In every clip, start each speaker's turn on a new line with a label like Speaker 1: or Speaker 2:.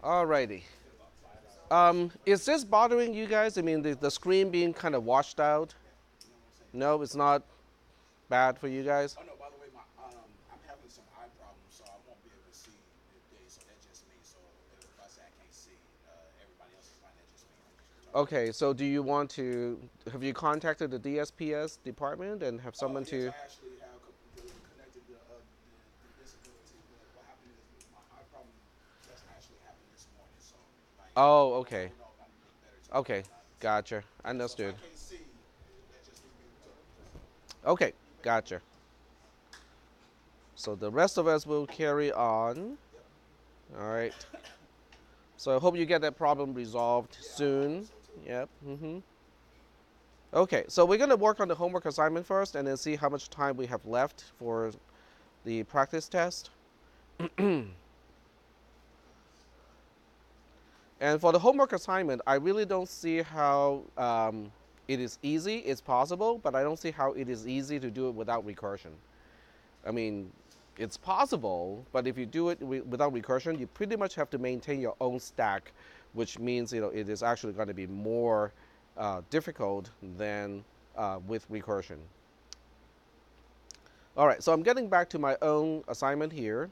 Speaker 1: Alrighty. Is this bothering you guys? I mean, the screen being kind of washed out. No, it's not bad for you guys.
Speaker 2: Oh no, by the way, I'm having some eye problems, so I won't be able to see today. So that's just me. So if I say I can't see, everybody else is fine. That's just me.
Speaker 1: Okay, so do you want to? Have you contacted the DSPS department and have someone
Speaker 2: Yes,
Speaker 1: to?
Speaker 2: I actually have connected the disability. But what happened is my eye problem just actually happened this morning. So like,
Speaker 1: Oh,
Speaker 2: I
Speaker 1: okay,
Speaker 2: don't know if I'm gonna get better today
Speaker 1: okay,
Speaker 2: or not. So
Speaker 1: gotcha,
Speaker 2: yeah, so if I
Speaker 1: understood.
Speaker 2: can't see, that's just me being tough.
Speaker 1: Okay, gotcha. So the rest of us will carry on.
Speaker 2: Yep.
Speaker 1: All right. So I hope you get that problem resolved
Speaker 2: Yeah, I hope
Speaker 1: soon.
Speaker 2: so too.
Speaker 1: Yep. Okay, so we're gonna work on the homework assignment first, and then see how much time we have left for the practice test. And for the homework assignment, I really don't see how it is easy. It's possible, but I don't see how it is easy to do it without recursion. I mean, it's possible, but if you do it without recursion, you pretty much have to maintain your own stack, which means it is actually going to be more difficult than with recursion. All right, so I'm getting back to my own assignment here.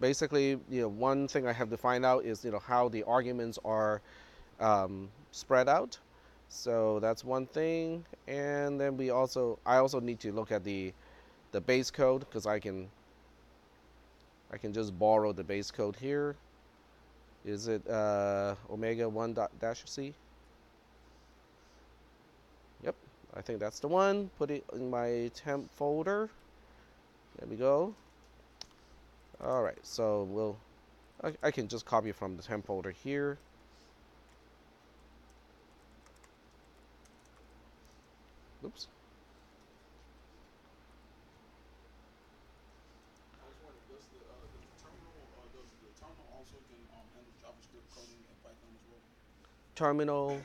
Speaker 1: Basically, one thing I have to find out is how the arguments are spread out. So that's one thing, and then I also need to look at the base code because I can just borrow the base code here. Is it omega 1 dash c? Yep, I think that's the one. Put it in my temp folder. There we go. All right, so I can just copy from the temp folder here. Oops.
Speaker 2: I was wondering, does the terminal also can handle JavaScript coding and Python as well?
Speaker 1: Terminal.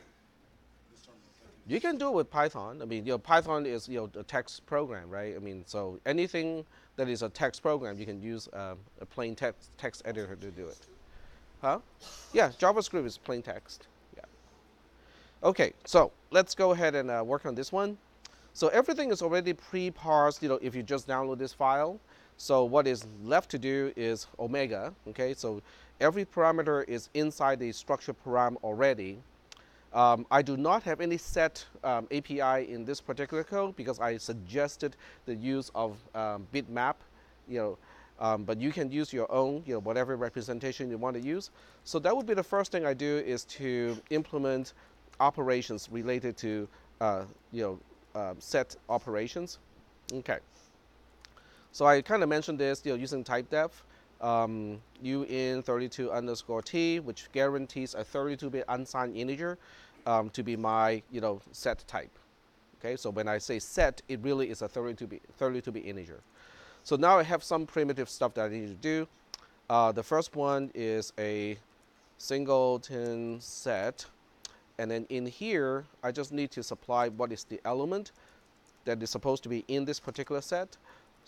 Speaker 2: This terminal can
Speaker 1: You can do it with Python. I mean, Python is a text program, right? I mean, so anything that is a text program, you can use a plain text
Speaker 2: also
Speaker 1: editor to do it.
Speaker 2: JS too.
Speaker 1: Huh? Yeah, JavaScript is plain text. Yeah. Okay, so let's go ahead and work on this one. So everything is already pre-parsed, if you just download this file. So what is left to do is omega, okay? So every parameter is inside the structure param already. I do not have any set API in this particular code because I suggested the use of bitmap, you know, but you can use your own, whatever representation you want to use. So that would be the first thing I do is to implement operations related to, uh, you know, set operations. Okay. So I kind of mentioned this, using type def, uin32 underscore t, which guarantees a 32-bit unsigned integer to be my, set type. Okay, so when I say set, it really is a 32-bit integer. So now I have some primitive stuff that I need to do. The first one is a singleton set, and then in here, I just need to supply what is the element that is supposed to be in this particular set.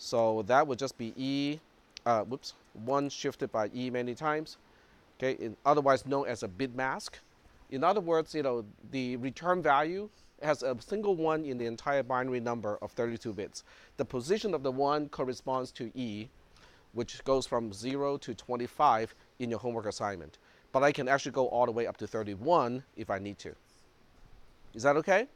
Speaker 1: So that would just be E, 1 shifted by E many times, okay, otherwise known as a bit mask. In other words, the return value has a single one in the entire binary number of 32 bits. The position of the one corresponds to E, which goes from 0 to 25 in your homework assignment. But I can actually go all the way up to 31 if I need to. Is that okay?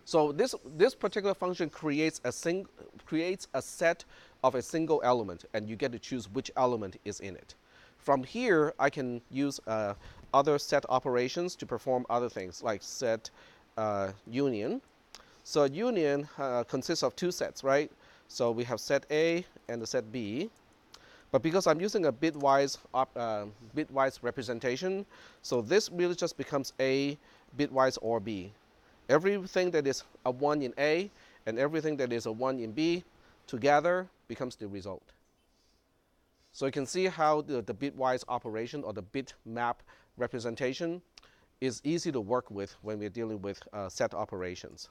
Speaker 1: So this particular function creates a set of a single element, and you get to choose which element is in it. From here, I can use other set operations to perform other things, like set union. So union consists of two sets, right? So we have set A and the set B. But because I'm using a bitwise representation, so this really just becomes A bitwise or B. Everything that is a 1 in A and everything that is a 1 in B together becomes the result. So you can see how the bitwise operation or the bitmap representation is easy to work with when we're dealing with set operations.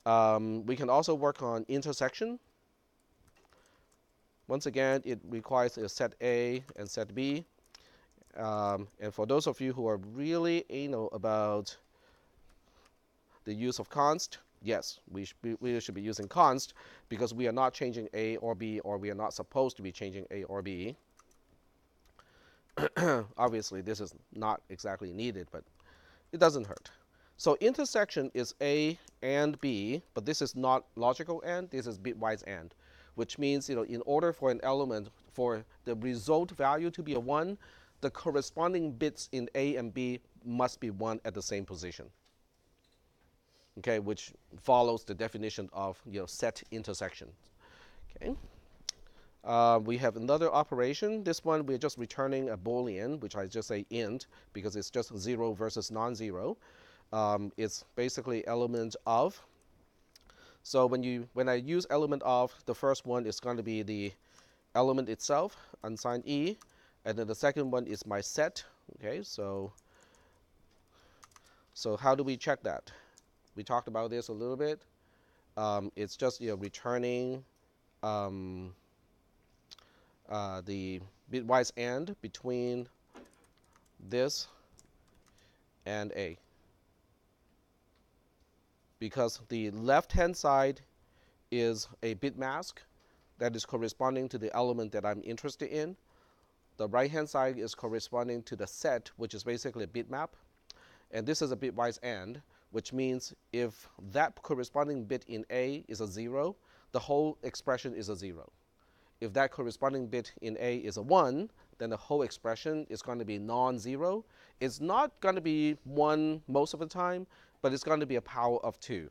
Speaker 1: We can also work on intersection. Once again, it requires a set A and set B. And for those of you who are really anal about the use of const, yes, we should be using const because we are not changing A or B, or we are not supposed to be changing A or B. Obviously, this is not exactly needed, but it doesn't hurt. So intersection is A and B, but this is not logical AND, this is bitwise AND, which means, in order for an element, for the result value to be a 1, the corresponding bits in A and B must be 1 at the same position. Okay, which follows the definition of set intersection. Okay. We have another operation. This one we're just returning a Boolean, which I just say int because it's just 0 versus non-zero. It's basically element of. So when I use element of, the first one is going to be the element itself, unsigned E, and then the second one is my set. Okay, so how do we check that? We talked about this a little bit. It's just returning the bitwise AND between this and A, because the left hand side is a bit mask that is corresponding to the element that I'm interested in. The right hand side is corresponding to the set, which is basically a bitmap, and this is a bitwise AND, which means if that corresponding bit in A is a 0, the whole expression is a 0. If that corresponding bit in A is a 1, then the whole expression is going to be non-zero. It's not going to be 1 most of the time, but it's going to be a power of 2,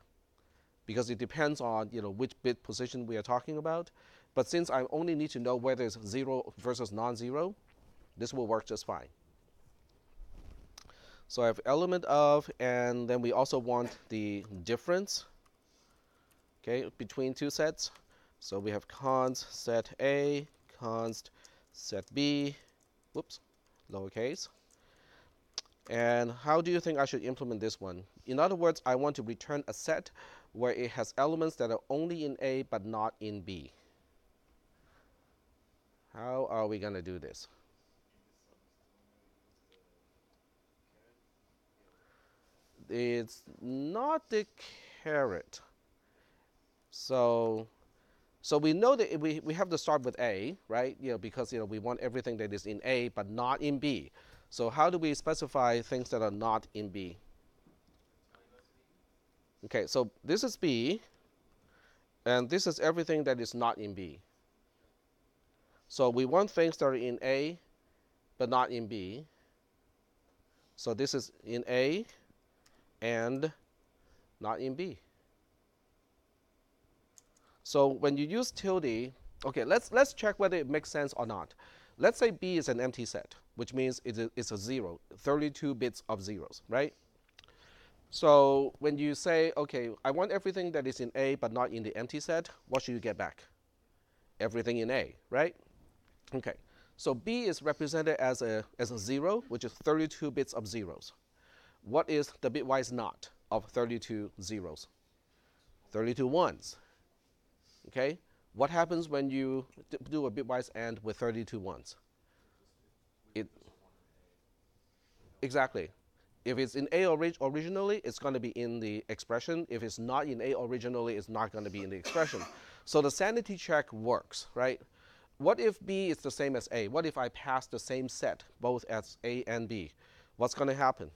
Speaker 1: because it depends on which bit position we are talking about. But since I only need to know whether it's 0 versus non-zero, this will work just fine. So I have element of, and then we also want the difference, okay, between two sets. So we have const set A, const set B, whoops, lowercase. And how do you think I should implement this one? In other words, I want to return a set where it has elements that are only in A but not in B. How are we going to do this? It's not the caret. So we know that we have to start with A, right? Because we want everything that is in A but not in B. So how do we specify things that are not in B? Okay, so this is B, and this is everything that is not in B. So we want things that are in A but not in B. So this is in A and not in B. So when you use tilde, okay, let's check whether it makes sense or not. Let's say B is an empty set, which means it's a 0, 32 bits of zeros, right? So when you say, okay, I want everything that is in A but not in the empty set, what should you get back? Everything in A, right? Okay, so B is represented as a 0, which is 32 bits of zeros. What is the bitwise not of 32 zeros? 32 ones. Okay, what happens when you do a bitwise AND with 32 ones? It exactly. If it's in A originally, it's going to be in the expression. If it's not in A originally, it's not going to be in the expression. So the sanity check works, right? What if B is the same as A? What if I pass the same set both as A and B? What's going to happen?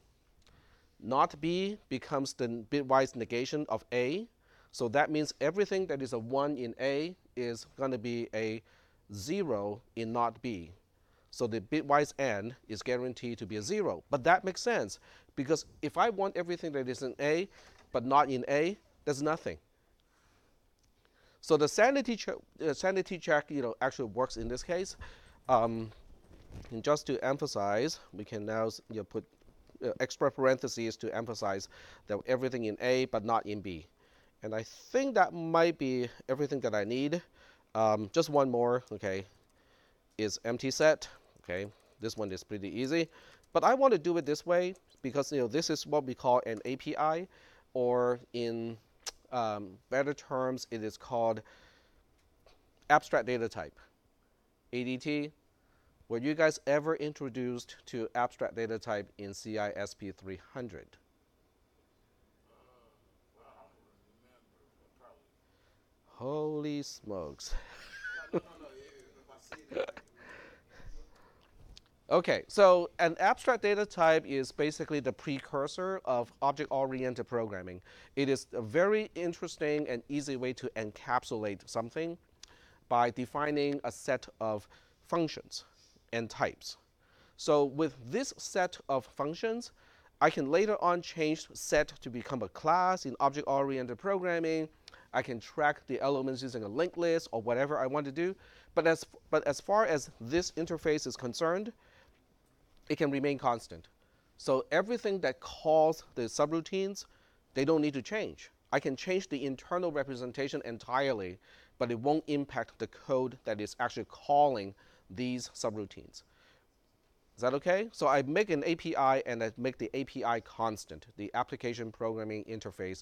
Speaker 1: Not B becomes the bitwise negation of A. So that means everything that is a 1 in A is going to be a 0 in not B. So the bitwise AND is guaranteed to be a 0. But that makes sense, because if I want everything that is in A but not in A, there's nothing. So the sanity check actually works in this case. And just to emphasize, we can now put extra parentheses to emphasize that everything in A but not in B. And I think that might be everything that I need. Just one more, okay, is empty set. Okay, this one is pretty easy. But I want to do it this way because this is what we call an API, or in better terms, it is called abstract data type, ADT. Were you guys ever introduced to abstract data type in CISP 300?
Speaker 2: Well, I don't remember, but probably.
Speaker 1: Holy smokes.
Speaker 2: No. If I see it,
Speaker 1: Okay, so an abstract data type is basically the precursor of object-oriented programming. It is a very interesting and easy way to encapsulate something by defining a set of functions and types. So with this set of functions, I can later on change set to become a class in object-oriented programming. I can track the elements using a linked list or whatever I want to do. But as far as this interface is concerned, it can remain constant. So everything that calls the subroutines, they don't need to change. I can change the internal representation entirely, but it won't impact the code that is actually calling these subroutines. Is that okay? So I make an API and I make the API constant. The application programming interface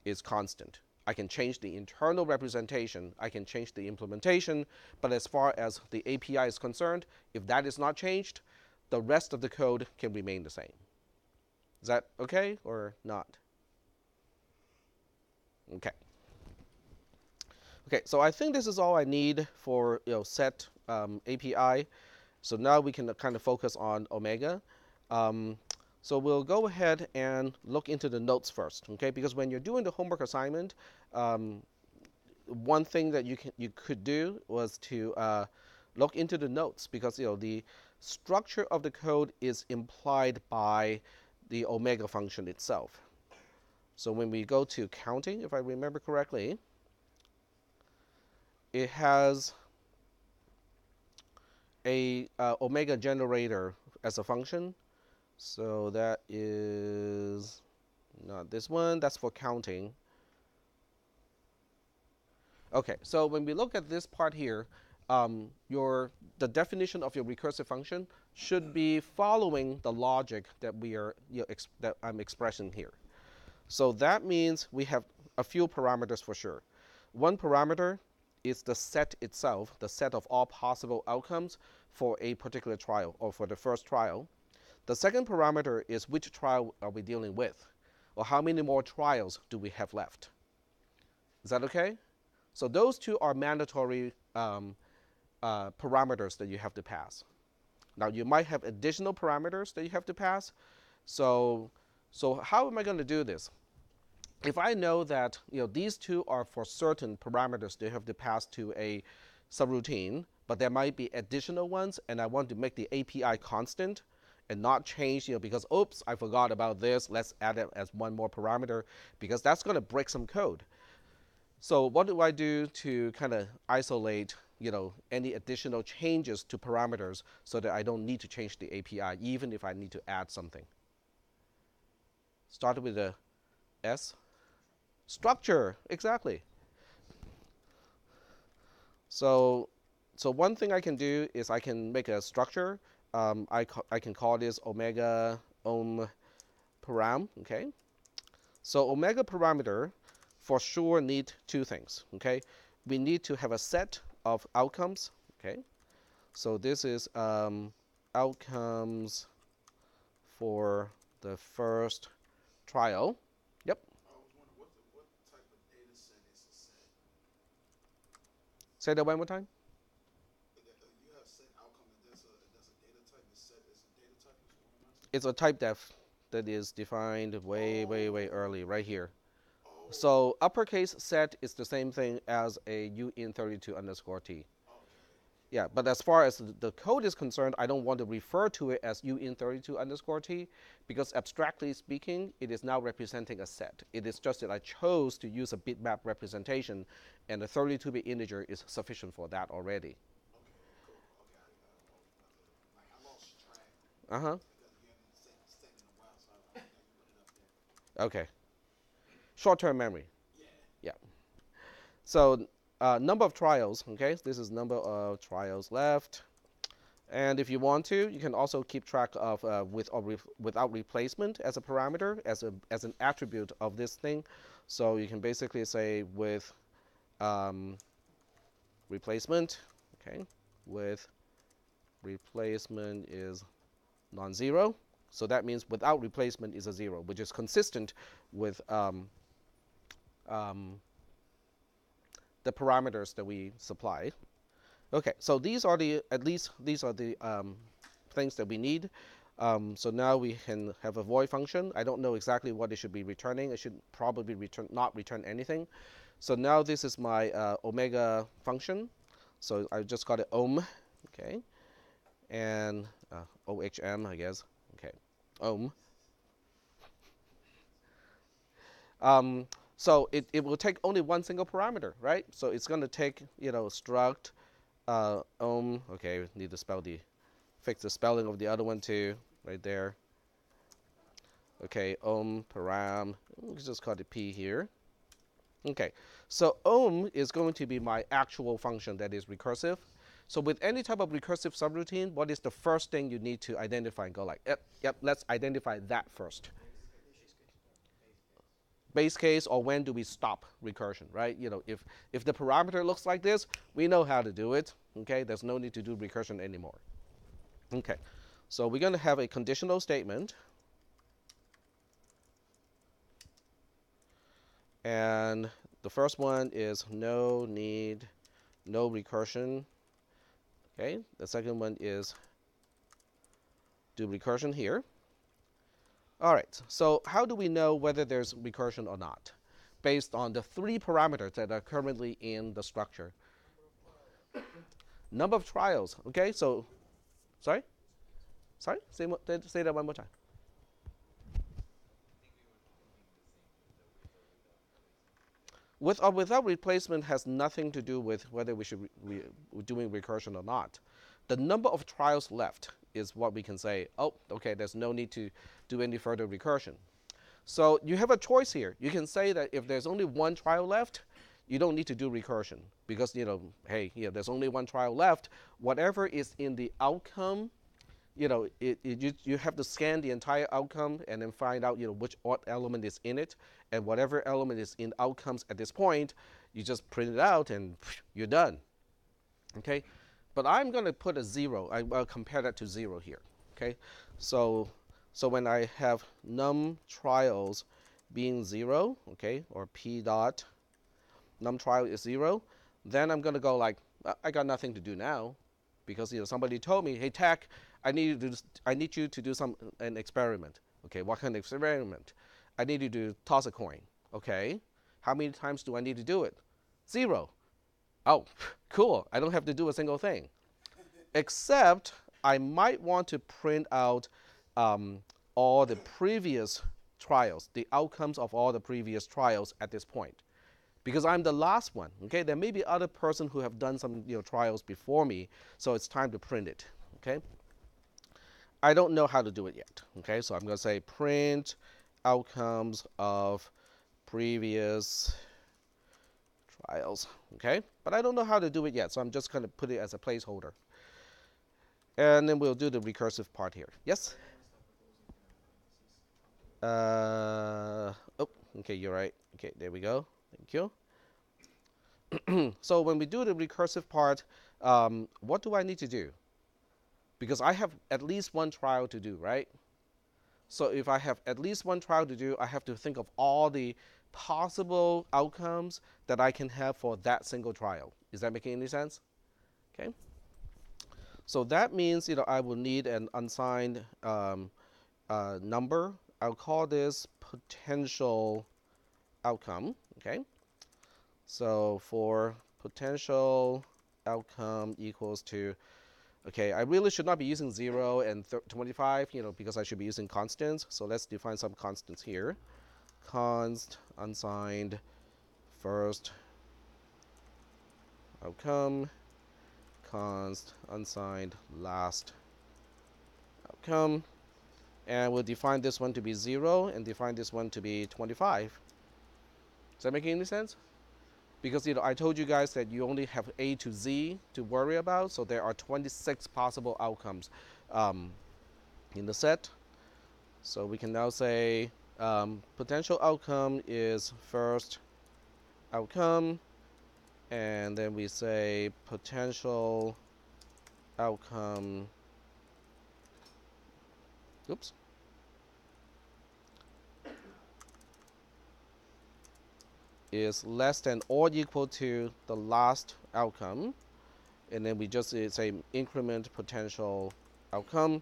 Speaker 1: is constant. I can change the internal representation, I can change the implementation, but as far as the API is concerned, if that is not changed, the rest of the code can remain the same. Is that okay or not? Okay. Okay, so I think this is all I need for set API. So now we can kind of focus on Omega. So we'll go ahead and look into the notes first, okay? Because when you're doing the homework assignment, one thing that you could do was to look into the notes, because the structure of the code is implied by the Omega function itself. So when we go to counting, if I remember correctly, it has a Omega generator as a function. So that is not this one, that's for counting. Okay, so when we look at this part here, the definition of your recursive function should be following the logic that that I'm expressing here. So that means we have a few parameters for sure. One parameter is the set itself, the set of all possible outcomes for a particular trial or for the first trial. The second parameter is which trial are we dealing with, or how many more trials do we have left. Is that okay? So those two are mandatory parameters that you have to pass. Now you might have additional parameters that you have to pass. So how am I going to do this? If I know that these two are for certain parameters they have to pass to a subroutine, but there might be additional ones, and I want to make the API constant and not change, because oops, I forgot about this. Let's add it as one more parameter, because that's going to break some code. So what do I do to kind of isolate any additional changes to parameters so that I don't need to change the API, even if I need to add something? Start with the S. Structure, exactly. So one thing I can do is I can make a structure. I can call this omega param. Okay. So omega parameter for sure need two things. Okay. We need to have a set of outcomes. Okay. So this is outcomes for the first trial. Yep.
Speaker 2: I was wondering what type of data set is a set?
Speaker 1: Say that one more time.
Speaker 2: You have set outcome, and that's a data type. The set is a data type. Is what I'm asking.
Speaker 1: It's a type def that is defined way early, right here.
Speaker 2: Oh.
Speaker 1: So uppercase set is the same thing as a uint32 underscore t.
Speaker 2: Okay.
Speaker 1: Yeah, but as far as the code is concerned, I don't want to refer to it as uint32 underscore t, because abstractly speaking, it is now representing a set. It is just that I chose to use a bitmap representation, and the 32-bit integer is sufficient for that already.
Speaker 2: Okay. Cool. Okay. I lost track.
Speaker 1: Uh-huh.
Speaker 2: Because you haven't said it in a while, so I'm glad you put it up there.
Speaker 1: Okay. Short-term memory.
Speaker 2: Yeah.
Speaker 1: Yeah. So number of trials, okay? This is number of trials left. And if you want to, you can also keep track of with or without replacement as a parameter, as an attribute of this thing. So you can basically say with replacement, okay, with replacement is non-zero. So that means without replacement is a 0, which is consistent with the parameters that we supplied. Okay, so these are the, at least these are the things that we need. So now we can have a void function. I don't know exactly what it should be returning. It should probably not return anything. So now this is my omega function. So I just got it ohm, okay, and ohm, I guess. Okay, ohm. So it will take only one single parameter, right? So it's going to take, struct ohm. Okay, need to fix the spelling of the other one too, right there. Okay, ohm param. Let's just call it p here. Okay, so ohm is going to be my actual function that is recursive. So with any type of recursive subroutine, what is the first thing you need to identify and go like, yep, let's identify that first. Base case, or when do we stop recursion, right? If the parameter looks like this, we know how to do it. Okay, there's no need to do recursion anymore. Okay, so we're going to have a conditional statement, and the first one is no recursion. Okay, the second one is do recursion here. All right, so how do we know whether there's recursion or not? Based on the 3 parameters that are currently in the structure. Number of trials. Okay, so, sorry? Say that one more time. With or without replacement has nothing to do with whether we should be doing recursion or not. The number of trials left is what we can say, oh, okay, there's no need to do any further recursion. So you have a choice here. You can say that if there's only one trial left, you don't need to do recursion because, hey, there's only one trial left. Whatever is in the outcome, you have to scan the entire outcome and then find out, which element is in it. And whatever element is in outcomes at this point, you just print it out and you're done. Okay? But I'm going to put a 0. I'll compare that to 0 here. Okay? So when I have num trials being 0, okay, or p dot num trial is 0, then I'm going to go like, I got nothing to do now, because somebody told me, hey Tech, I need you to do an experiment. Okay, what kind of experiment? I need you to toss a coin. Okay, how many times do I need to do it? 0. Oh, cool. I don't have to do a single thing, except I might want to print out all the previous trials, the outcomes of all the previous trials at this point, because I'm the last one. Okay, there may be other person who have done some trials before me, so it's time to print it. Okay, I don't know how to do it yet. Okay, so I'm going to say print outcomes of previous trials. Okay, but I don't know how to do it yet, so I'm just going to put it as a placeholder. And then we'll do the recursive part here. Yes? Oh, okay, you're right. Okay, there we go. Thank you. So when we do the recursive part, what do I need to do? Because I have at least one trial to do, right? So if I have at least one trial to do, I have to think of all the possible outcomes that I can have for that single trial. Is that making any sense? Okay. So that means I will need an unsigned number. I'll call this potential outcome. Okay. So for potential outcome equals to, okay, I really should not be using 0 and 25, because I should be using constants. So let's define some constants here. Const unsigned first outcome, const unsigned last outcome, and we'll define this one to be 0 and define this one to be 25. Does that make any sense? Because I told you guys that you only have A to Z to worry about, so there are 26 possible outcomes in the set. So we can now say potential outcome is first outcome, and then we say potential outcome, oops, is less than or equal to the last outcome, and then we just say increment potential outcome,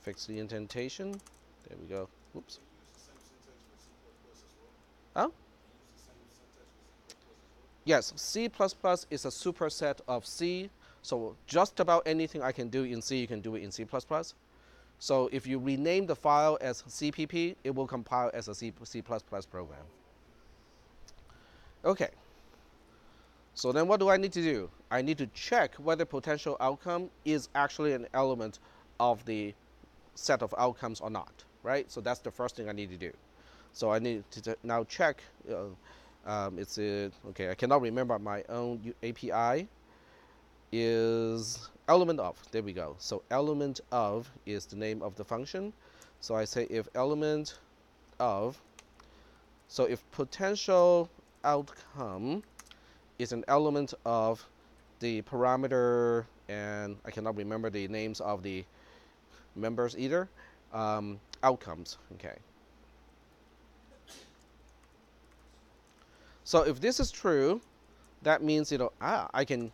Speaker 1: fix the indentation, there we go, oops.
Speaker 2: So you use the same syntax for C++ as well?
Speaker 1: Oh?
Speaker 2: You use the same syntax for C++ as well?
Speaker 1: Yes, C++ is a superset of C, so just about anything I can do in C, you can do it in C++. So if you rename the file as CPP, it will compile as a C++ program. Okay, so then what do I need to do? I need to check whether potential outcome is actually an element of the set of outcomes or not, right? So that's the first thing I need to do. So I need to now check, okay, I cannot remember my own API, is element of, there we go. So element of is the name of the function. So I say if element of, so if potential outcome is an element of the parameter, and I cannot remember the names of the members either, outcomes, okay. So if this is true, that means I can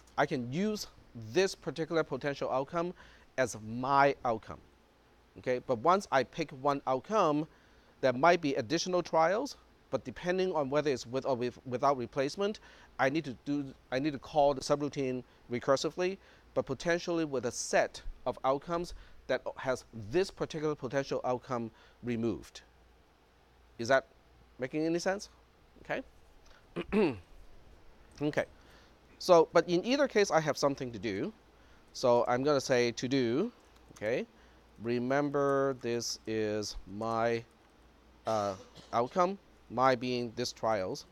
Speaker 1: use this particular potential outcome as my outcome, okay. But once I pick one outcome, there might be additional trials, but depending on whether it's with or without replacement, I need to call the subroutine recursively, but potentially with a set of outcomes that has this particular potential outcome removed. Is that making any sense? Okay. Okay. So, but in either case, I have something to do. So I'm going to say to do, okay, remember this is my outcome, my being this trials.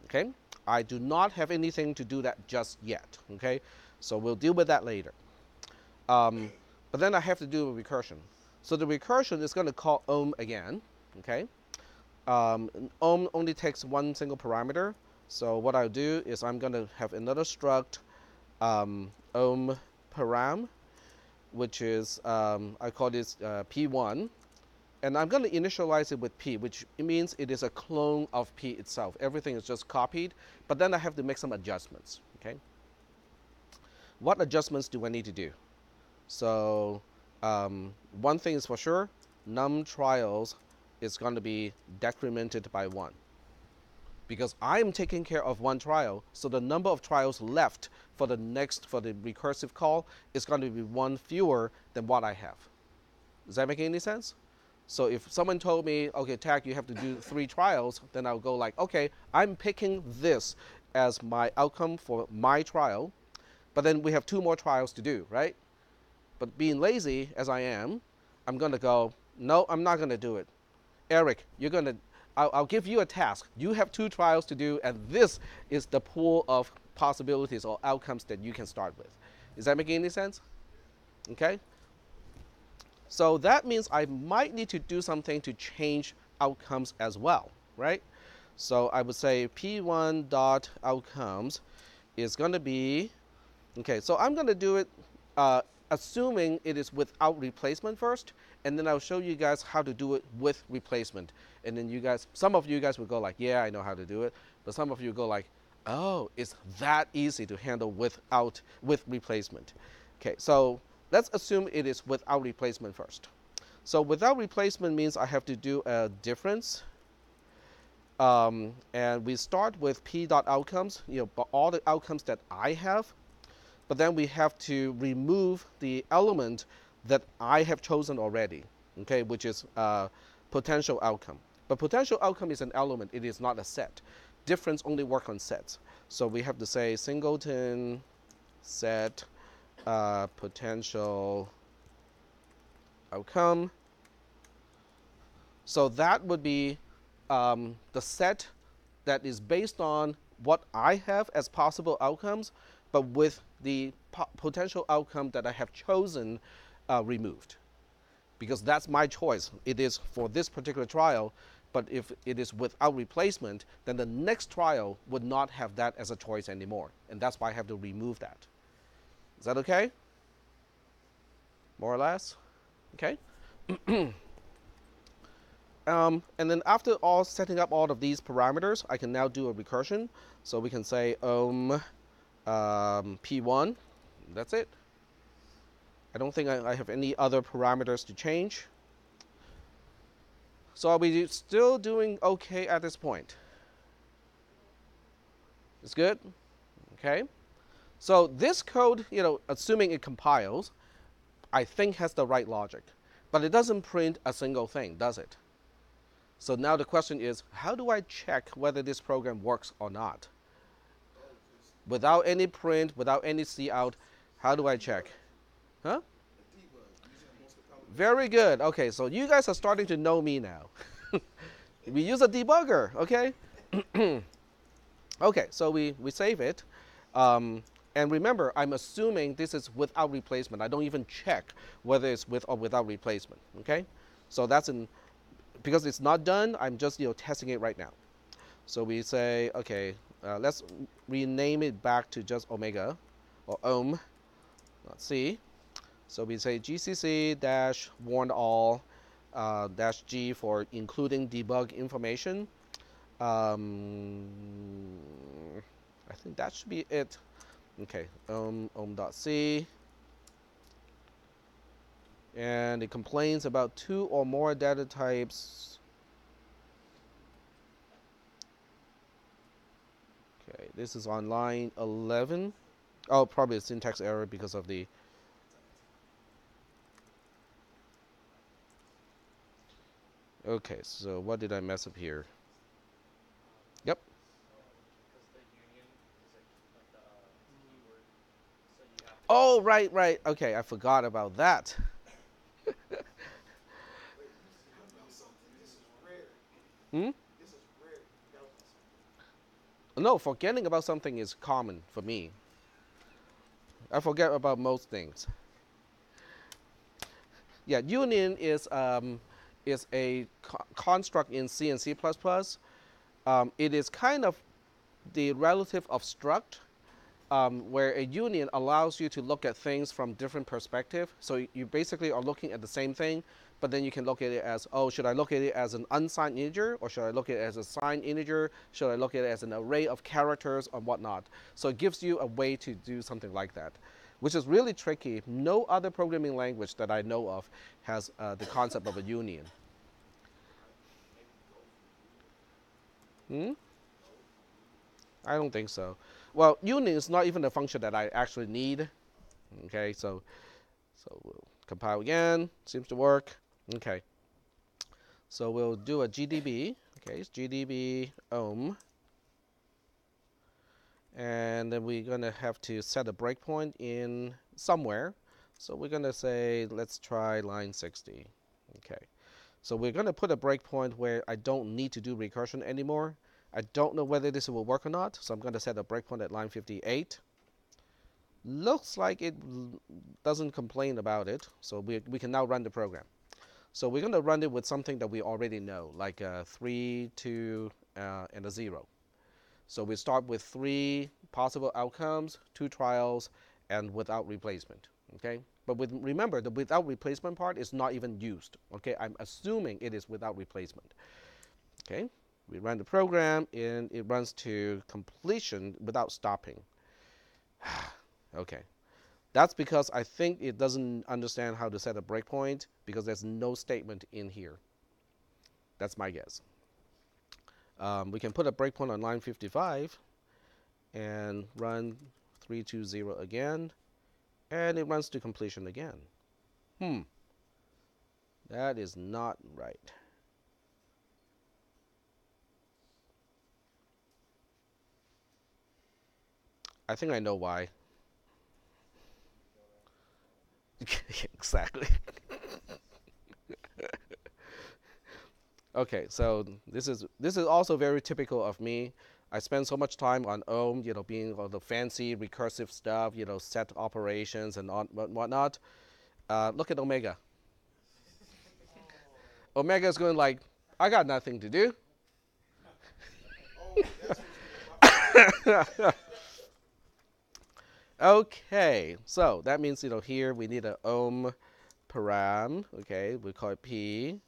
Speaker 1: Okay, I do not have anything to do that just yet. Okay, so we'll deal with that later. But then I have to do a recursion. So the recursion is going to call ohm again. Okay, ohm only takes one single parameter. So what I'll do is I'm going to have another struct ohm param, which is I call this P1, and I'm going to initialize it with P, which means it is a clone of P itself. Everything is just copied, but then I have to make some adjustments. Okay, what adjustments do I need to do? So one thing is for sure, num trials is going to be decremented by 1. Because I am taking care of one trial, so the number of trials left for the recursive call is going to be 1 fewer than what I have. Does that make any sense? So if someone told me, okay, Tag, you have to do 3 trials, then I'll go like, okay, I'm picking this as my outcome for my trial, but then we have 2 more trials to do, right? But being lazy as I am, I'm going to go, no, I'm not going to do it. Eric, I'll give you a task. You have 2 trials to do, and this is the pool of possibilities or outcomes that you can start with. Is that making any sense? Okay? So that means I might need to do something to change outcomes as well, right? So I would say p1.outcomes is going to be, okay, so I'm going to do it assuming it is without replacement first, and then I'll show you guys how to do it with replacement. And then you guys, some of you guys will go like, yeah, I know how to do it. But some of you go like, oh, it's that easy to handle with replacement. Okay, so let's assume it is without replacement first. So without replacement means I have to do a difference. And we start with p.outcomes, all the outcomes that I have. But then we have to remove the element that I have chosen already, okay, which is potential outcome. But potential outcome is an element, it is not a set. Difference only work on sets. So we have to say singleton set potential outcome. So that would be the set that is based on what I have as possible outcomes, but with the potential outcome that I have chosen removed. Because that's my choice. It is for this particular trial But if it is without replacement, then the next trial would not have that as a choice anymore. And that's why I have to remove that. Is that okay? More or less? Okay. And then after all setting up all of these parameters, I can now do a recursion. So we can say P1. That's it. I don't think I have any other parameters to change. So are we still doing okay at this point? It's good? Okay. So this code, assuming it compiles, I think has the right logic. But it doesn't print a single thing, does it? So now the question is, how do I check whether this program works or not? Without any print, without any cout, how do I check? Huh? Very good. Okay, so you guys are starting to know me now. We use a debugger, okay? Okay, so we save it. And remember, I'm assuming this is without replacement. I don't even check whether it's with or without replacement, okay? So that's because it's not done, I'm just testing it right now. So we say, okay, let's rename it back to just omega or ohm. Let's see. So we say GCC dash warn all dash G for including debug information. I think that should be it. Okay, ohm.c. And it complains about 2 or more data types. Okay, this is on line 11. Oh, probably a syntax error because of the... Okay, so what did I mess up here? Yep. Oh, right. Okay, I forgot about that. Hmm? No, forgetting about something is common for me. I forget about most things. Yeah, union is a construct in C and C++. It is kind of the relative of struct, where a union allows you to look at things from different perspectives. So you basically are looking at the same thing, but then you can look at it as, oh, should I look at it as an unsigned integer, or should I look at it as a signed integer? Should I look at it as an array of characters or whatnot? So it gives you a way to do something like that, which is really tricky. No other programming language that I know of has the concept of a union. Hmm? I don't think so. Well, union is not even a function that I actually need. Okay, so we'll compile again. Seems to work. Okay. So we'll do a GDB. Okay, it's GDB ohm. And then we're going to have to set a breakpoint in somewhere. So we're going to say, let's try line 60. Okay. So we're going to put a breakpoint where I don't need to do recursion anymore. I don't know whether this will work or not, so I'm going to set a breakpoint at line 58. Looks like it doesn't complain about it, so we can now run the program. So we're going to run it with something that we already know, like 3, 2, and a 0. So we start with 3 possible outcomes, 2 trials, and without replacement. Okay, but remember, the without replacement part is not even used. Okay, I'm assuming it is without replacement. Okay, we run the program, and it runs to completion without stopping. Okay, that's because I think it doesn't understand how to set a breakpoint because there's no statement in here. That's my guess. We can put a breakpoint on line 55 and run 320 again, and it runs to completion again. That is not right. I think I know why. Exactly. Okay, so this is also very typical of me. I spend so much time on ohm, being all the fancy recursive stuff, set operations and whatnot. Look at omega. Omega is going like, I got nothing to do.
Speaker 2: Oh, that's what you mean.
Speaker 1: Okay, so that means here we need an ohm param. Okay, we call it p,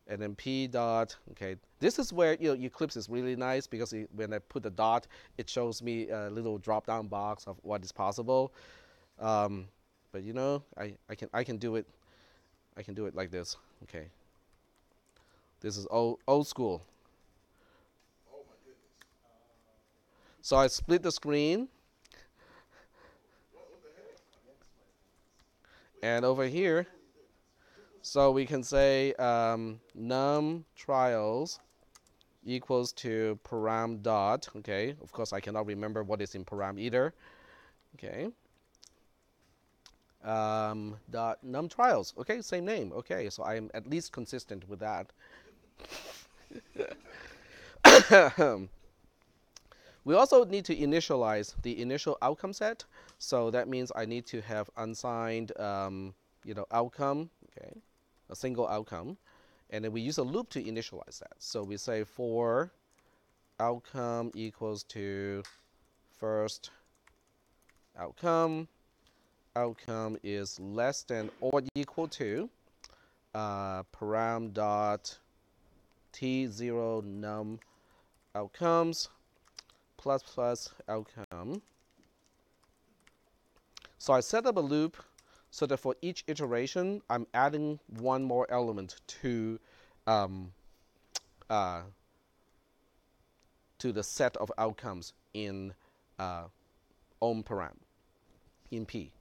Speaker 1: and then p dot. Okay, this is where Eclipse is really nice because when I put the dot, it shows me a little drop-down box of what is possible. Um, but I can do it. I can do it like this. Okay, this is old school.
Speaker 2: Oh my goodness.
Speaker 1: So I split the screen,
Speaker 2: What the heck?
Speaker 1: and over here, so we can say num trials equals to param dot. Okay, of course I cannot remember what is in param either. Okay, dot num trials. Okay, same name. Okay, so I'm at least consistent with that. We also need to initialize the initial outcome set. So that means I need to have unsigned, outcome. Okay, a single outcome, and then we use a loop to initialize that. So we say for outcome equals to first outcome. Outcome is less than or equal to param dot t0 num outcomes plus outcome. So I set up a loop so that for each iteration, I'm adding one more element um, uh, to the set of outcomes in ohm param in P.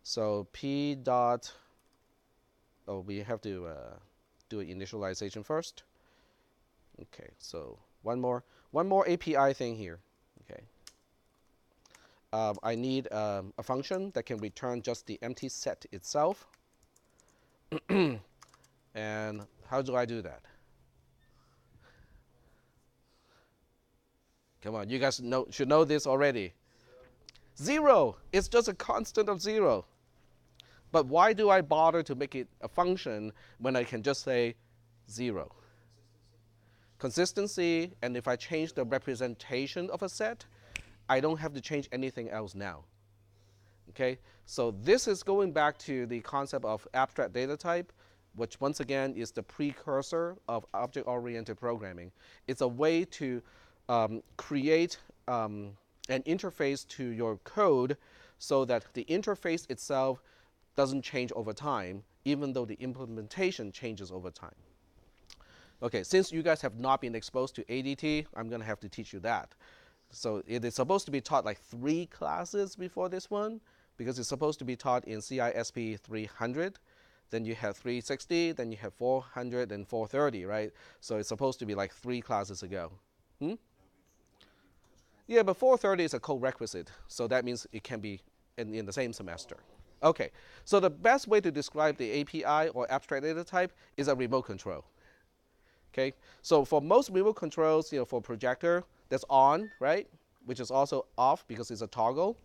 Speaker 1: So P dot, oh, we have to do an initialization first. Okay, so one more API thing here. Okay, I need a function that can return just the empty set itself. And how do I do that? Come on, you guys should know this already. 0. It's just a constant of 0. But why do I bother to make it a function when I can just say 0? Consistency, and if I change the representation of a set, I don't have to change anything else now. Okay, so this is going back to the concept of abstract data type, which once again is the precursor of object-oriented programming. It's a way to create an interface to your code so that the interface itself doesn't change over time, even though the implementation changes over time. Okay, since you guys have not been exposed to ADT, I'm going to have to teach you that. So it is supposed to be taught like 3 classes before this one, because it's supposed to be taught in CISP 300. Then you have 360, then you have 400 and 430, right? So it's supposed to be like 3 classes ago. Yeah, but 430 is a co-requisite, so that means it can be in the same semester. Okay, so the best way to describe the API or abstract data type is a remote control. Okay, so for most remote controls, for projector, that's on, right? Which is also off because it's a toggle.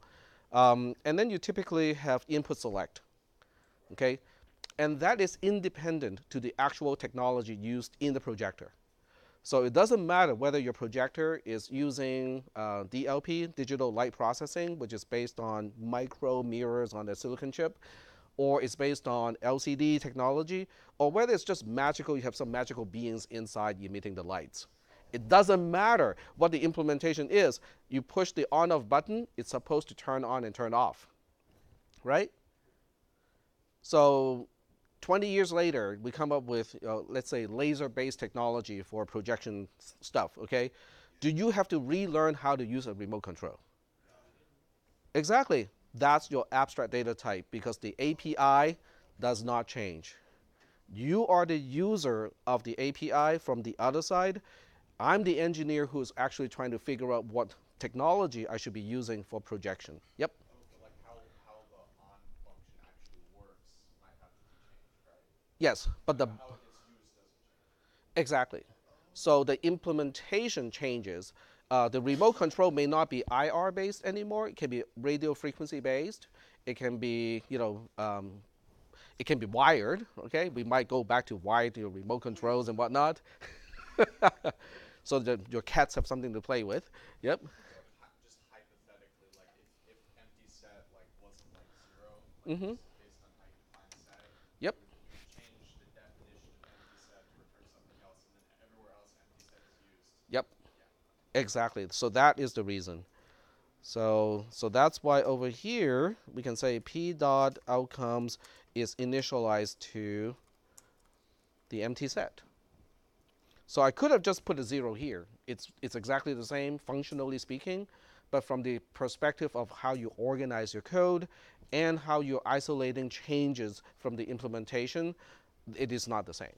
Speaker 1: And then you typically have input select. Okay, and that is independent to the actual technology used in the projector. So it doesn't matter whether your projector is using DLP, digital light processing, which is based on micro mirrors on the silicon chip, or it's based on LCD technology, or whether it's just magical, you have some magical beings inside emitting the lights. It doesn't matter what the implementation is. You push the on-off button, it's supposed to turn on and turn off, right? So 20 years later, we come up with, let's say, laser-based technology for projection stuff, okay? Do you have to relearn how to use a remote control? Exactly. That's your abstract data type because the API does not change. You are the user of the API from the other side. I'm the engineer who's actually trying to figure out what technology I should be using for projection. Yep.
Speaker 2: Okay, like how the on function actually works might have to be changed, right?
Speaker 1: Yes, but the
Speaker 2: How it gets used doesn't change.
Speaker 1: exactly. So the implementation changes. The remote control may not be IR based anymore. It can be radio frequency based. It can be, it can be wired. Okay, we might go back to wired remote controls and whatnot. So that your cats have something to play with. Yep.
Speaker 3: So just hypothetically, like if empty set like wasn't like zero, like
Speaker 1: Mm-hmm.
Speaker 3: just based on how you define set,
Speaker 1: Yep.
Speaker 3: you change the definition of empty set to return something else, and then everywhere else empty set is used.
Speaker 1: Yep.
Speaker 3: Yeah.
Speaker 1: Exactly. So that is the reason. So that's why over here we can say p dot outcomes is initialized to the empty set. So I could have just put a 0 here. It's exactly the same functionally speaking, but from the perspective of how you organize your code and how you're isolating changes from the implementation, it is not the same.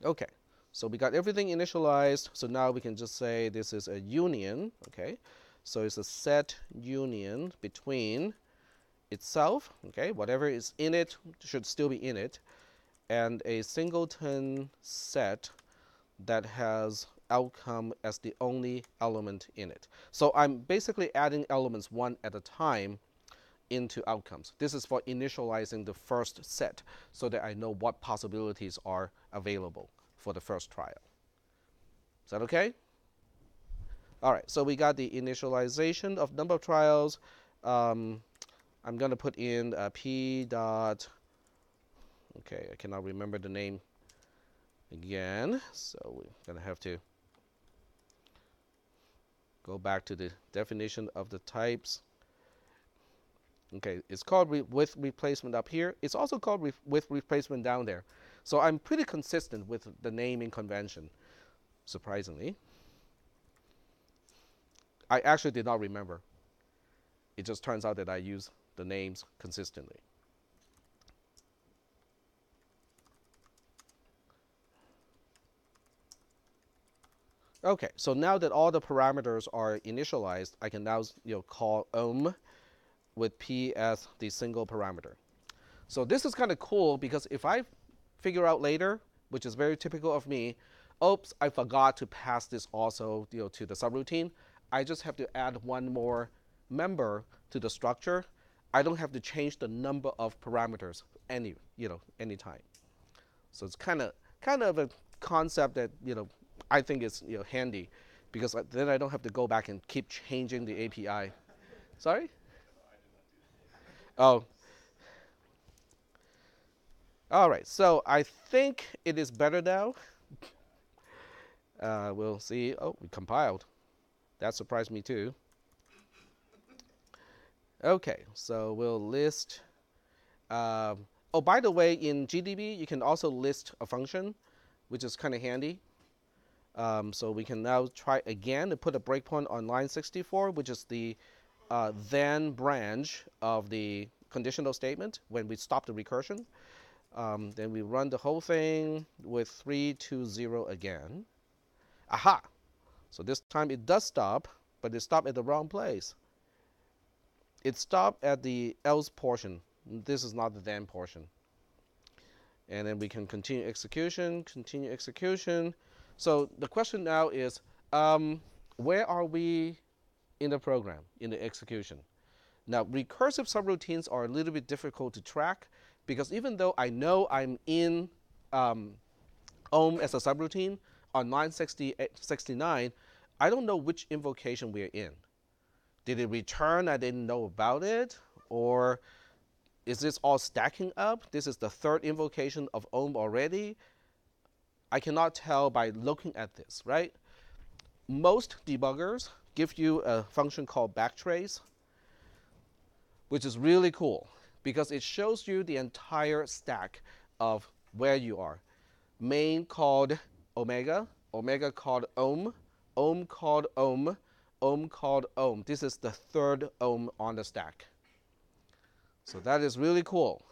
Speaker 1: Okay, so we got everything initialized. So now we can just say this is a union. Okay, so it's a set union between itself. Okay, whatever is in it should still be in it, and a singleton set that has outcome as the only element in it. So I'm basically adding elements one at a time into outcomes. This is for initializing the first set so that I know what possibilities are available for the first trial. Is that okay? All right, so we got the initialization of number of trials. I'm going to put in p dot, okay, I cannot remember the name again, so we're going to have to go back to the definition of the types. Okay, it's called with replacement up here. It's also called with replacement down there. So I'm pretty consistent with the naming convention, surprisingly. I actually did not remember. It just turns out that I use the names consistently. Okay, so now that all the parameters are initialized, I can now call with p as the single parameter. So this is kind of cool because if I figure out later, which is very typical of me, oops, I forgot to pass this also to the subroutine, I just have to add one more member to the structure. I don't have to change the number of parameters anytime. So it's kind of a concept that I think is handy because then I don't have to go back and keep changing the API. Sorry? Oh, all right. So I think it is better now. We'll see. Oh, we compiled. That surprised me too. Okay, so we'll list. Oh, by the way, in GDB, you can also list a function, which is kind of handy. So we can now try again to put a breakpoint on line 64, which is the then branch of the conditional statement when we stop the recursion. Then we run the whole thing with 320 again. Aha! So this time it does stop, but it stopped at the wrong place. It stopped at the else portion. This is not the then portion. And then we can continue execution. So the question now is, where are we in the program, in the execution? Now, recursive subroutines are a little bit difficult to track because even though I know I'm in ohm as a subroutine on line 69, I don't know which invocation we're in. Did it return? I didn't know about it? Or is this all stacking up? This is the third invocation of ohm already. I cannot tell by looking at this, right? Most debuggers give you a function called backtrace, which is really cool because it shows you the entire stack of where you are. Main called omega, omega called ohm, ohm called ohm, ohm called ohm. This is the third ohm on the stack. So that is really cool.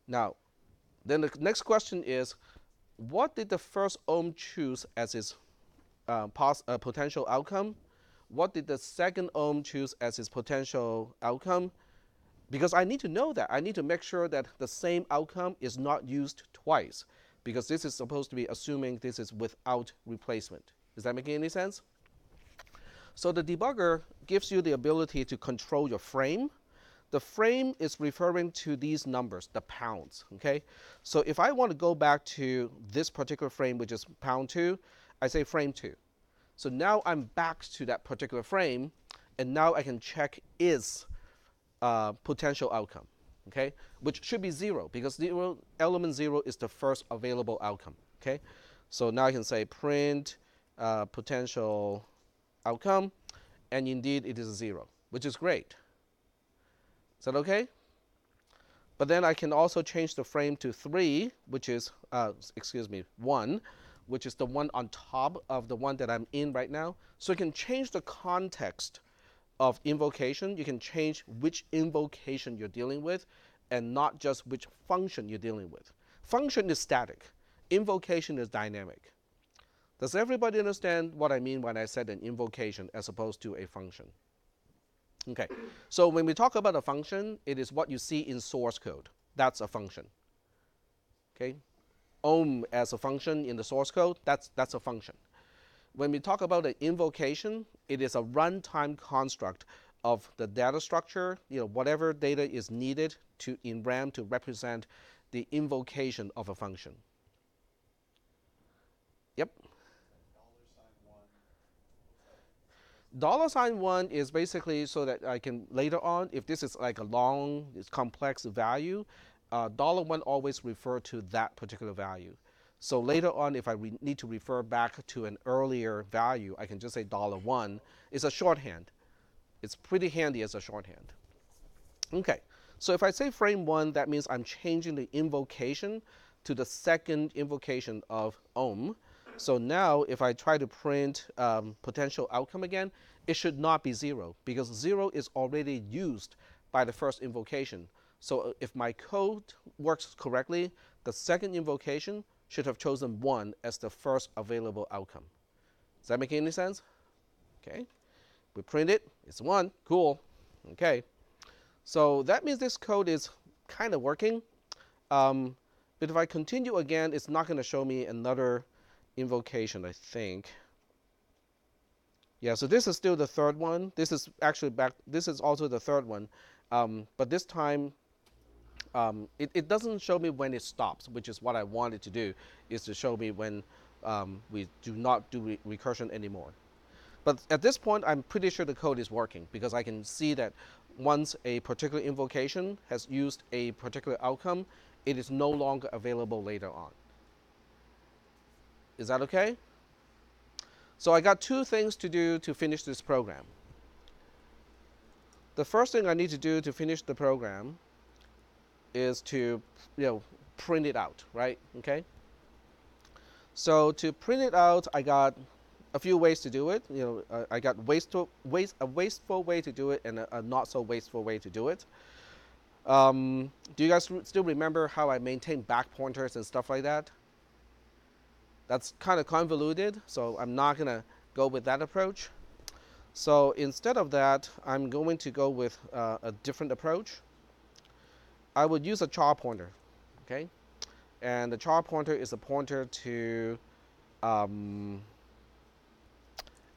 Speaker 1: Now, then the next question is, what did the first ohm choose as its potential outcome? What did the second ohm choose as its potential outcome? Because I need to know that. I need to make sure that the same outcome is not used twice, because this is supposed to be assuming this is without replacement. Is that making any sense? So the debugger gives you the ability to control your frame. The frame is referring to these numbers, the pounds, okay? So if I want to go back to this particular frame, which is pound 2, I say frame 2. So now I'm back to that particular frame, and now I can check is potential outcome, okay? Which should be 0, because element 0 is the first available outcome, okay? So now I can say print potential outcome, and indeed it is 0, which is great. Is that okay? But then I can also change the frame to 3, which is, 1, which is the one on top of the one that I'm in right now. So you can change the context of invocation. You can change which invocation you're dealing with and not just which function you're dealing with. Function is static. Invocation is dynamic. Does everybody understand what I mean when I said an invocation as opposed to a function? Okay, so when we talk about a function, it is what you see in source code. That's a function. Okay, ohm as a function in the source code, that's a function. When we talk about an invocation, it is a runtime construct of the data structure, whatever data is needed in RAM to represent the invocation of a function. Yep. $1 is basically so that I can later on, if this is like a long, complex value, $1 always refer to that particular value. So later on, if I need to refer back to an earlier value, I can just say $1. It's a shorthand. It's pretty handy as a shorthand. Okay, so if I say frame 1, that means I'm changing the invocation to the second invocation of ohm. So now if I try to print potential outcome again, it should not be 0, because 0 is already used by the first invocation. So if my code works correctly, the second invocation should have chosen 1 as the first available outcome. Does that make any sense? Okay, we print it, it's 1, cool. Okay, so that means this code is kind of working. But if I continue again, it's not going to show me another invocation, I think. Yeah, so this is still the third one. This is actually this is also the third one. But this time, it doesn't show me when it stops, which is what I wanted to do, is to show me when we do not do recursion anymore. But at this point, I'm pretty sure the code is working, because I can see that once a particular invocation has used a particular outcome, it is no longer available later on. Is that okay? So I got 2 things to do to finish this program. The first thing I need to do to finish the program is to print it out, right? Okay. So to print it out, I got a few ways to do it. I got a wasteful way to do it and a not so wasteful way to do it. Do you guys still remember how I maintain back pointers and stuff like that? That's kind of convoluted, so I'm not going to go with that approach. So instead of that, I'm going to go with a different approach. I would use a char pointer, okay? And the char pointer is a pointer to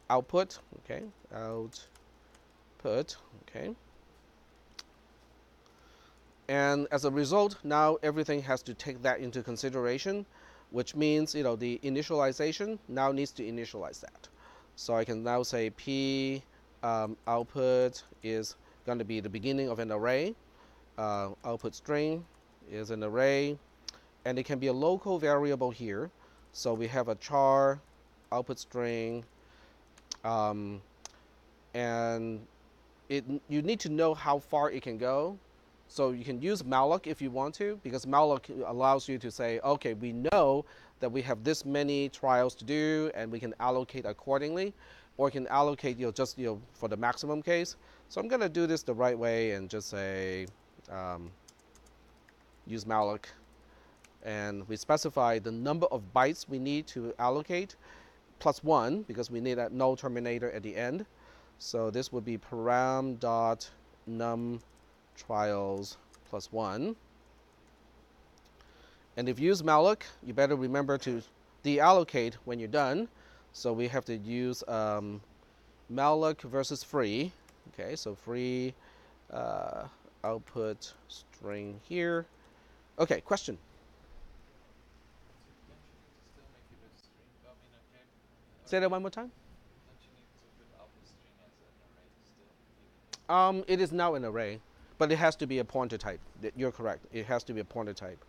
Speaker 1: output, okay? Output, okay? And as a result, now everything has to take that into consideration, which means the initialization now needs to initialize that. So I can now say p output is going to be the beginning of an array. Output string is an array, and it can be a local variable here. So we have a char output string, and you need to know how far it can go. So you can use malloc if you want to, because malloc allows you to say, okay, we know that we have this many trials to do, and we can allocate accordingly, or you can allocate just for the maximum case. So I'm going to do this the right way and just say use malloc, and we specify the number of bytes we need to allocate plus 1, because we need that null terminator at the end. So this would be param.num trials plus 1. And if you use malloc, you better remember to deallocate when you're done. So we have to use malloc versus free. Okay, so free output string here. Okay, question.
Speaker 4: Don't you need to still make it a string? I mean, okay.
Speaker 1: Say that one more time.
Speaker 4: Don't you need to put output string as an array still, even if
Speaker 1: It is now an array, but it has to be a pointer type. You're correct. It has to be a pointer type.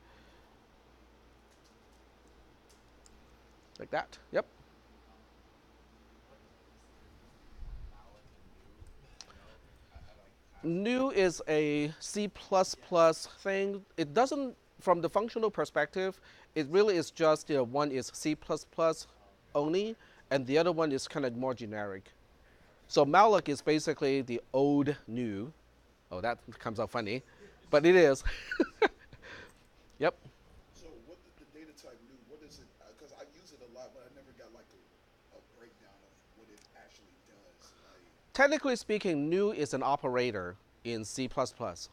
Speaker 1: Like that. Yep. New is a C++ thing. It doesn't, from the functional perspective, it really is just, one is C++ only, and the other one is kind of more generic. So malloc is basically the old new. Oh, that comes out funny, but it is. Yep.
Speaker 2: So what the data type new? What is it? Because I use it a lot, but I never got like a breakdown of what it actually does. Like,
Speaker 1: Technically speaking, new is an operator in C++,
Speaker 2: right?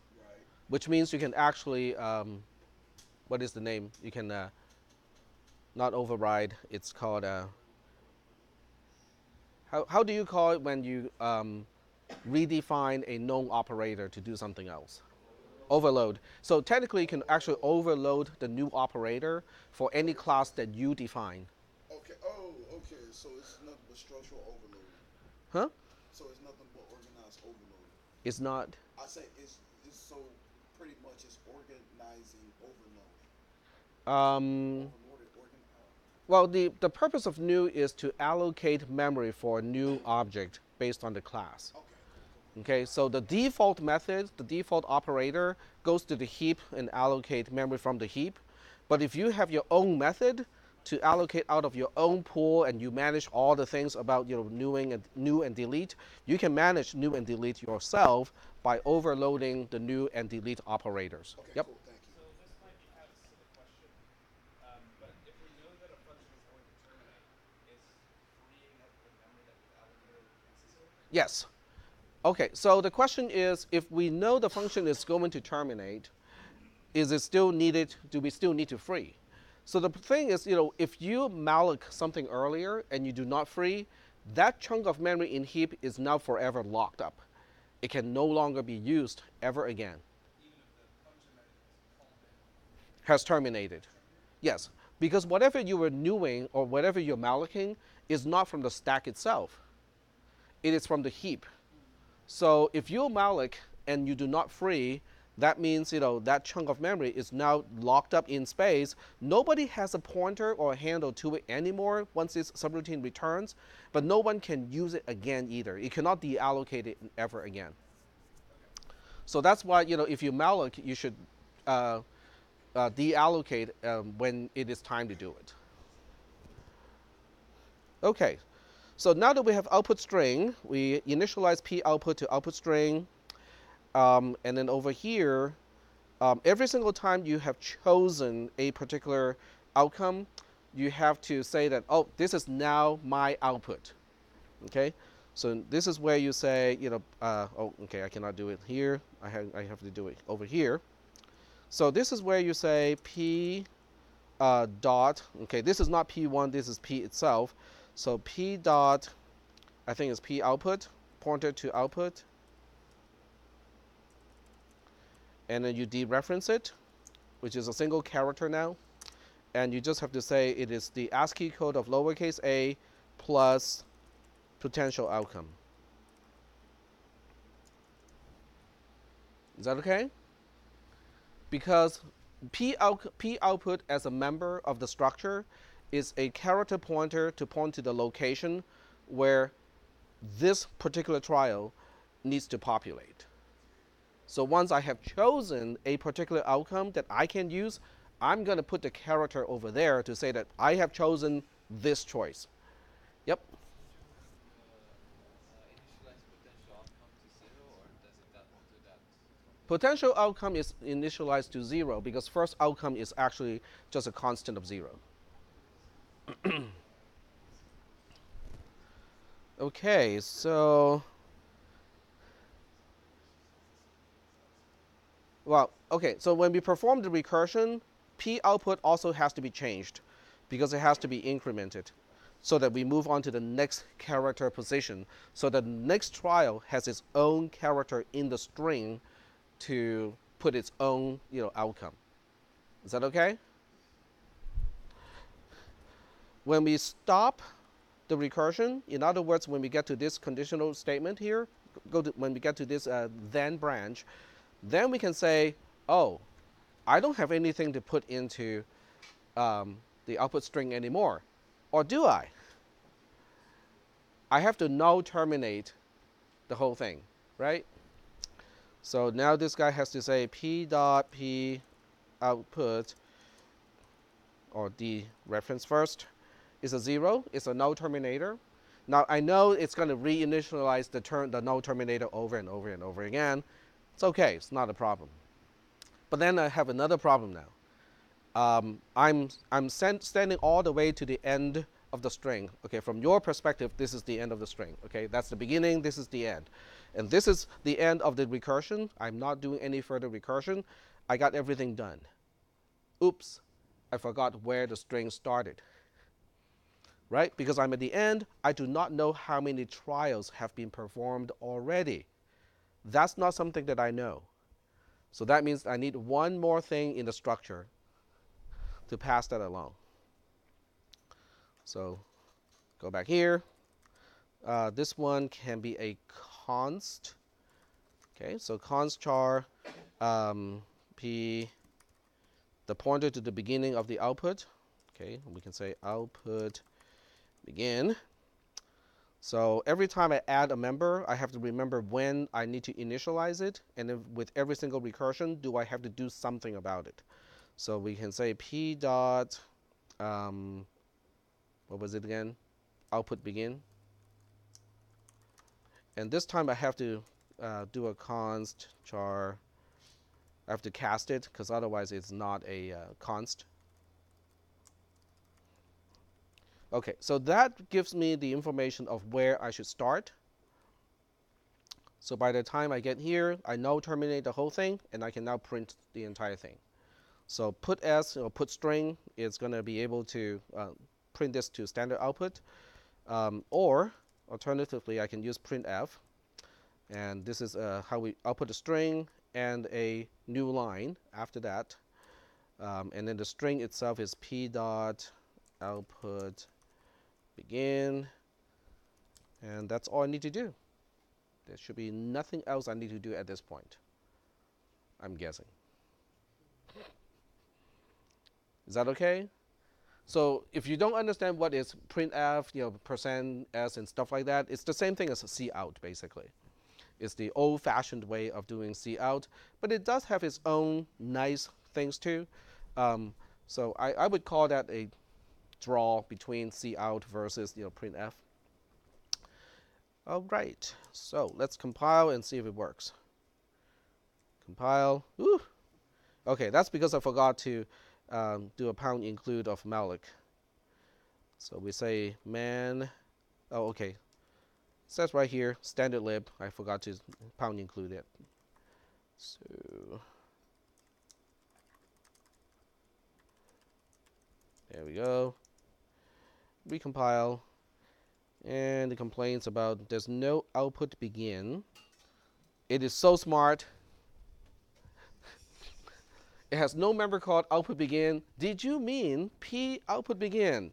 Speaker 1: which means you can actually, what is the name? You can not override. It's called, how do you call it when you redefine a known operator to do something else? Overload. So technically you can actually overload the new operator for any class that you define.
Speaker 2: Okay. Oh, okay. So it's nothing but structural overloading.
Speaker 1: Huh?
Speaker 2: So it's nothing but organized overloading.
Speaker 1: It's not.
Speaker 2: I say it's so pretty much it's organizing overloading.
Speaker 1: Um,
Speaker 2: Overloaded organ.
Speaker 1: well, the purpose of new is to allocate memory for a new object based on the class.
Speaker 2: Okay.
Speaker 1: Okay, so the default method, the default operator goes to the heap and allocate memory from the heap. But if you have your own method to allocate out of your own pool and you manage all the things about new and delete, you can manage new and delete yourself by overloading the new and delete operators.
Speaker 2: Okay.
Speaker 1: Yep.
Speaker 2: Cool. Thank you.
Speaker 3: So this might be kind of a silly question, but if we know that a function is going to terminate, is freeing up the memory that we've allocated necessary?
Speaker 1: Yes. Okay, so the question is, if we know the function is going to terminate, is it still needed, do we still need to free? So the thing is, if you malloc something earlier and you do not free, that chunk of memory in heap is now forever locked up. It can no longer be used ever again.
Speaker 3: Even if the function that is called in
Speaker 1: Has terminated. Yes, because whatever you were newing or whatever you're mallocing is not from the stack itself. It is from the heap. So if you malloc and you do not free, that means that chunk of memory is now locked up in space. Nobody has a pointer or a handle to it anymore once this subroutine returns, but no one can use it again either. You cannot deallocate it ever again. So that's why if you malloc, you should deallocate when it is time to do it. Okay, so now that we have output string, we initialize p output to output string. And then over here, every single time you have chosen a particular outcome, you have to say that, oh, this is now my output. Okay, so this is where you say, oh, okay, I cannot do it here. I have to do it over here. So this is where you say p dot. Okay, this is not p1. This is p itself. So p dot, I think it's p output, pointer to output. And then you dereference it, which is a single character now. And you just have to say it is the ASCII code of lowercase a plus potential outcome. Is that okay? Because p output as a member of the structure is a character pointer to point to the location where this particular trial needs to populate. So once I have chosen a particular outcome that I can use, I'm going to put the character over there to say that I have chosen this choice. Yep.
Speaker 4: initialize potential outcome to 0, or does it not do that?
Speaker 1: Potential outcome is initialized to 0 because first outcome is actually just a constant of 0. Okay, so so when we perform the recursion, p output also has to be changed because it has to be incremented so that we move on to the next character position. So the next trial has its own character in the string to put its own, outcome. Is that okay? When we stop the recursion, in other words, when we get to this conditional statement here, when we get to this then branch, then we can say, oh, I don't have anything to put into the output string anymore. Or do I? I have to null terminate the whole thing, right? So now this guy has to say p dot p output, or the reference first, is a 0. It's a null terminator. Now I know it's going to reinitialize the null terminator over and over and over again. It's okay. It's not a problem. But then I have another problem now. I'm standing all the way to the end of the string. Okay, from your perspective, this is the end of the string. Okay, that's the beginning. This is the end, and this is the end of the recursion. I'm not doing any further recursion. I got everything done. Oops, I forgot where the string started. Right, because I'm at the end, I do not know how many trials have been performed already. That's not something that I know. So that means I need one more thing in the structure to pass that along. So go back here. This one can be a const. Okay, so const char p, the pointer to the beginning of the output. Okay, we can say output begin. So every time I add a member, I have to remember when I need to initialize it, and then with every single recursion, do I have to do something about it? So we can say p dot, what was it again? Output begin. And this time I have to do a const char. I have to cast it, because otherwise it's not a const. Okay, so that gives me the information of where I should start. So by the time I get here, I now terminate the whole thing, and I can now print the entire thing. So put s, or put string, is going to be able to print this to standard output. Or alternatively, I can use printf. And this is how we output a string and a new line after that. And then the string itself is p dot output begin, and that's all I need to do. There should be nothing else I need to do at this point, I'm guessing. Is that okay? So if you don't understand what is printf, %s and stuff like that, it's the same thing as cout basically. It's the old-fashioned way of doing cout, but it does have its own nice things too. So I would call that a draw between cout versus printf. All right, so let's compile and see if it works. Compile. Woo. Okay, that's because I forgot to do a pound include of malloc. So we say man. Oh, okay. It says right here standard lib. I forgot to pound include it. So there we go. Recompile, and it complains about there's no output begin. It is so smart. It has no member called output begin. Did you mean p output begin?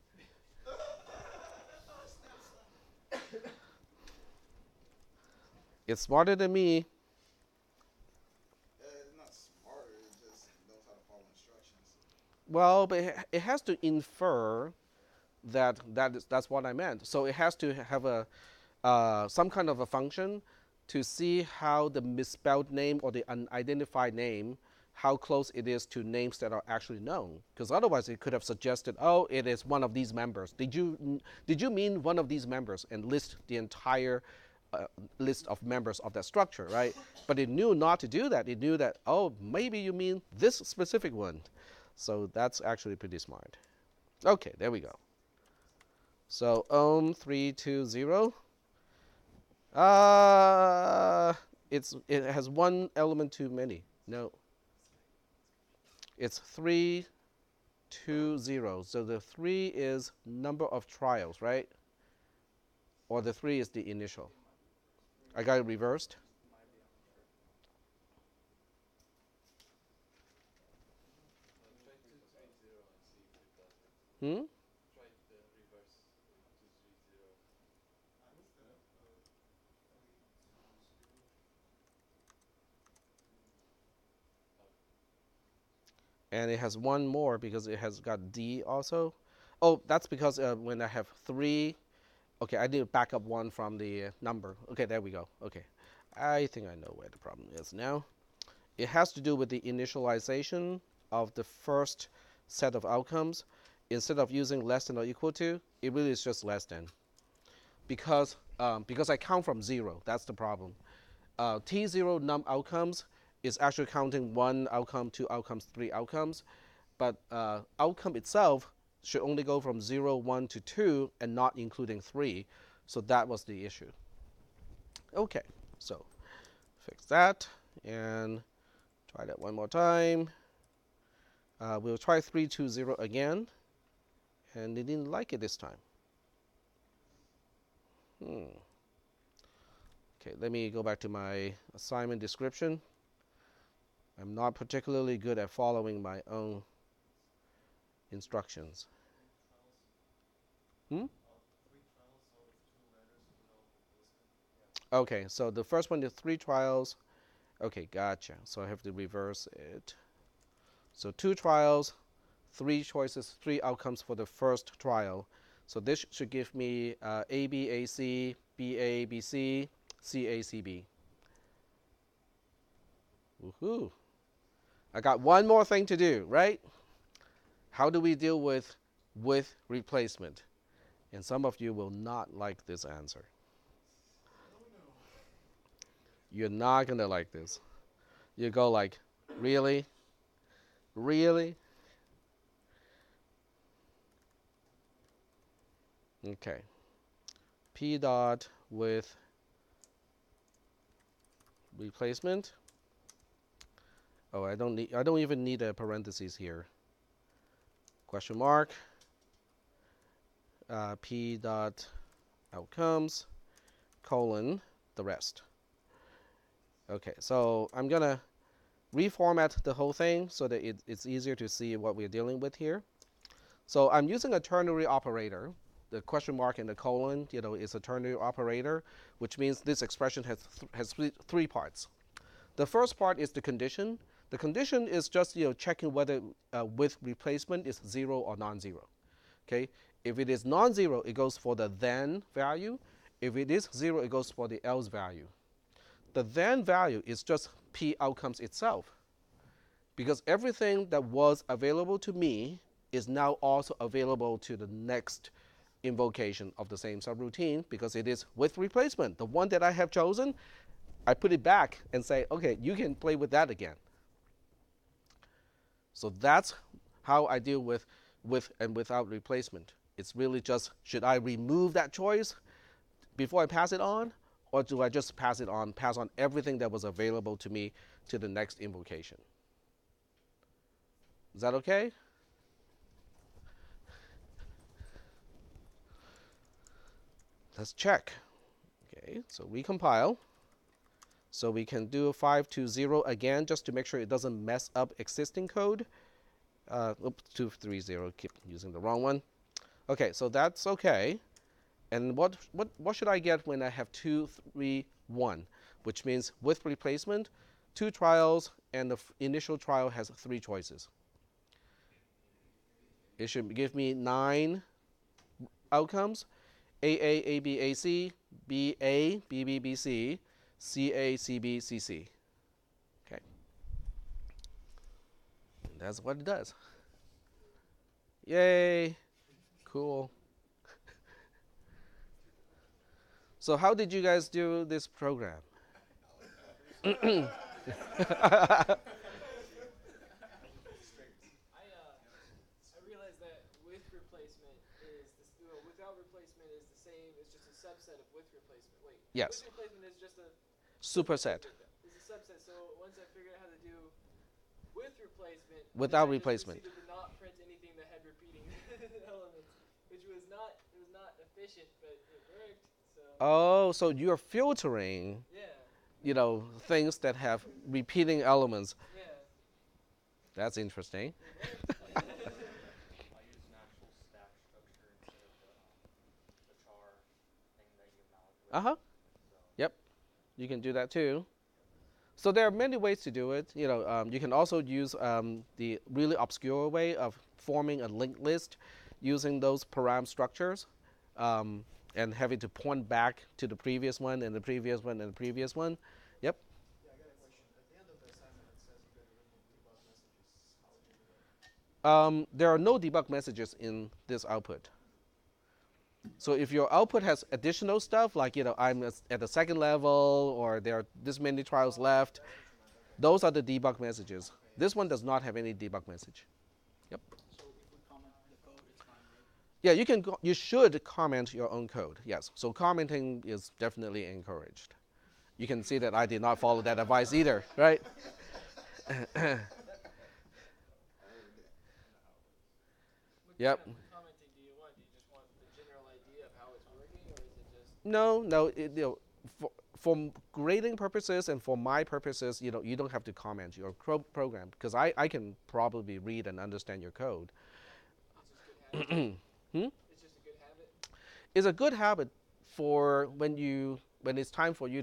Speaker 1: It's smarter than me.
Speaker 2: It's not smarter, it just knows how to follow instructions.
Speaker 1: Well, but it has to infer that's what I meant. So it has to have a some kind of a function to see how the misspelled name or the unidentified name, how close it is to names that are actually known. Because otherwise it could have suggested, oh, it is one of these members. Did you mean one of these members, and list the entire list of members of that structure, right? But it knew not to do that. It knew that, oh, maybe you mean this specific one. So that's actually pretty smart. Okay, there we go. So 320. It has one element too many. No. It's 320. So the 3 is number of trials, right? Or the 3 is the initial. I got it reversed. Hmm?
Speaker 4: Try the reverse 230.
Speaker 2: I looked it up.
Speaker 1: And it has one more because it has got D also. Oh, that's because when I have 3, okay, I need to back up 1 from the number. Okay, there we go. Okay, I think I know where the problem is now. It has to do with the initialization of the first set of outcomes. Instead of using less than or equal to, it really is just less than. Because I count from 0, that's the problem. T0 num outcomes is actually counting 1 outcome, 2 outcomes, 3 outcomes, but outcome itself should only go from 0, 1 to 2 and not including 3. So that was the issue. Okay, so fix that and try that one more time. We'll try 320 again, and they didn't like it this time. Okay, let me go back to my assignment description. I'm not particularly good at following my own instructions. Hmm? Okay, so the first one is 3 trials. Okay, gotcha. So I have to reverse it. So 2 trials, 3 choices, 3 outcomes for the first trial. So this should give me A, B, A, C, B, A, B, C, C, A, C, B. Woohoo! I got one more thing to do, right? How do we deal with replacement? And some of you will not like this answer. You're not going to like this. You go like, really? Really? Okay. P dot with replacement. Oh, I don't even need a parentheses here. Question mark. P dot outcomes colon the rest. Okay, so I'm gonna reformat the whole thing so that it's easier to see what we're dealing with here. So I'm using a ternary operator. The question mark and the colon, is a ternary operator, which means this expression has 3 parts. The first part is the condition. The condition is just checking whether with replacement is 0 or non-zero. Okay, if it is non-zero, it goes for the then value. If it is 0, it goes for the else value. The then value is just P outcomes itself, because everything that was available to me is now also available to the next invocation of the same subroutine, because it is with replacement. The one that I have chosen, I put it back and say, okay, you can play with that again. So that's how I deal with and without replacement. It's really just, should I remove that choice before I pass it on, or do I just pass on everything that was available to me to the next invocation? Is that okay? Let's check. Okay, so recompile. So we can do 520 again just to make sure it doesn't mess up existing code. Oops, 230, keep using the wrong one. Okay, so that's okay. And what should I get when I have 2, 3, 1? Which means with replacement, 2 trials, and the initial trial has 3 choices. It should give me 9 outcomes: AA, AB, AC, BA, BB, BC, CA, CB, CC. Okay. And that's what it does. Yay. Cool. So how did you guys do this program?
Speaker 5: I realized that with replacement is this, without replacement is the same. It's just a subset of with replacement. Wait.
Speaker 1: Yes.
Speaker 5: With replacement is just a
Speaker 1: Superset.
Speaker 5: It's a subset. So once I figured out how to do with replacement,
Speaker 1: Without
Speaker 5: then I
Speaker 1: replacement.
Speaker 5: just proceeded to not print anything that had repeating elements, which was not efficient, but it worked. So
Speaker 1: Oh, so you're filtering,
Speaker 5: yeah,
Speaker 1: things that have repeating elements.
Speaker 5: yeah.
Speaker 1: That's interesting.
Speaker 5: It worked.
Speaker 4: I use natural
Speaker 1: Uh-huh. Yep. You can do that too. So there are many ways to do it. You can also use the really obscure way of forming a linked list using those param structures, and having to point back to the previous one and the previous one and the previous one. Yep.
Speaker 5: Yeah, I got a question. At the end of the assignment, it says you got to remove debug messages. How would you do that?
Speaker 1: There are no debug messages in this output. So if your output has additional stuff, like I'm at the second level, or there are this many trials left,
Speaker 5: That's what you meant. Okay.
Speaker 1: those are the debug messages.
Speaker 5: Okay.
Speaker 1: This one does not have any debug message. Yep.
Speaker 6: So if we comment the code, it's fine, right?
Speaker 1: Yeah, you should comment your own code. Yes. So commenting is definitely encouraged. You can see that I did not follow that advice either, right?
Speaker 5: What
Speaker 1: Yep.
Speaker 5: kind of commenting do you want? Do you just want the general idea of how it's working, or is it just?
Speaker 1: No. For grading purposes and for my purposes, you don't have to comment your program, because I can probably read and understand your code.
Speaker 5: It's just good habit. It's just a good habit.
Speaker 1: It's a good habit for when it's time for you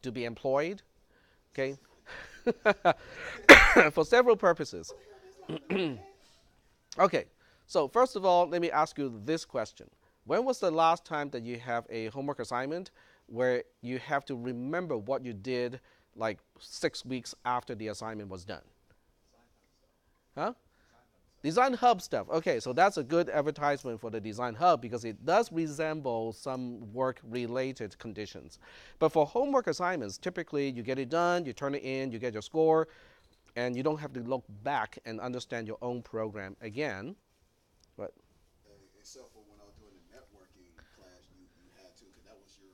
Speaker 1: to be employed. Okay. For several purposes. Okay. So first of all, let me ask you this question. When was the last time that you have a homework assignment where you have to remember what you did like 6 weeks after the assignment was done? Huh? Design Hub stuff. Okay, so that's a good advertisement for the Design Hub, because it does resemble some work-related conditions. But for homework assignments, typically you get it done, you turn it in, you get your score, and you don't have to look back and understand your own program again. But
Speaker 2: Except for when I was doing the networking class, you had to, because that was your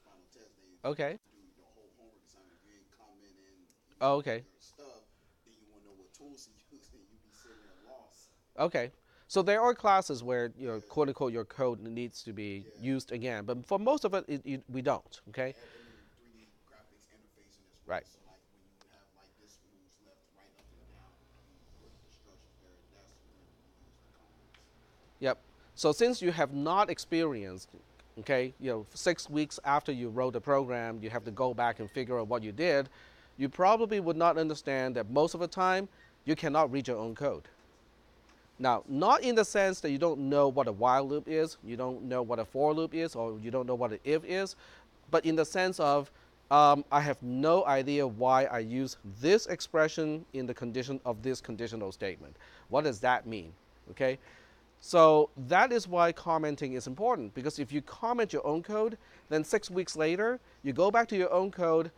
Speaker 2: final test. They
Speaker 1: okay.
Speaker 2: do the whole homework assignment. If you ain't comment in
Speaker 1: Oh, okay.
Speaker 2: your stuff, then you want to know what tools to use, and you be sitting there lost.
Speaker 1: Okay. So there are classes where quote unquote your code needs to be used again, but for most of it, we don't. Okay.
Speaker 2: And then 3D graphics interfacing as well.
Speaker 1: Right.
Speaker 2: So like when you have like this moves left, right, up, and down, you put the structures there. That's when you use the comments.
Speaker 1: Yep. So since you have not experienced, okay, 6 weeks after you wrote the program, you have to go back and figure out what you did, you probably would not understand that most of the time you cannot read your own code. Now, not in the sense that you don't know what a while loop is, you don't know what a for loop is, or you don't know what an if is, but in the sense of I have no idea why I use this expression in the condition of this conditional statement. What does that mean? Okay? So that is why commenting is important, because if you comment your own code, then 6 weeks later, you go back to your own code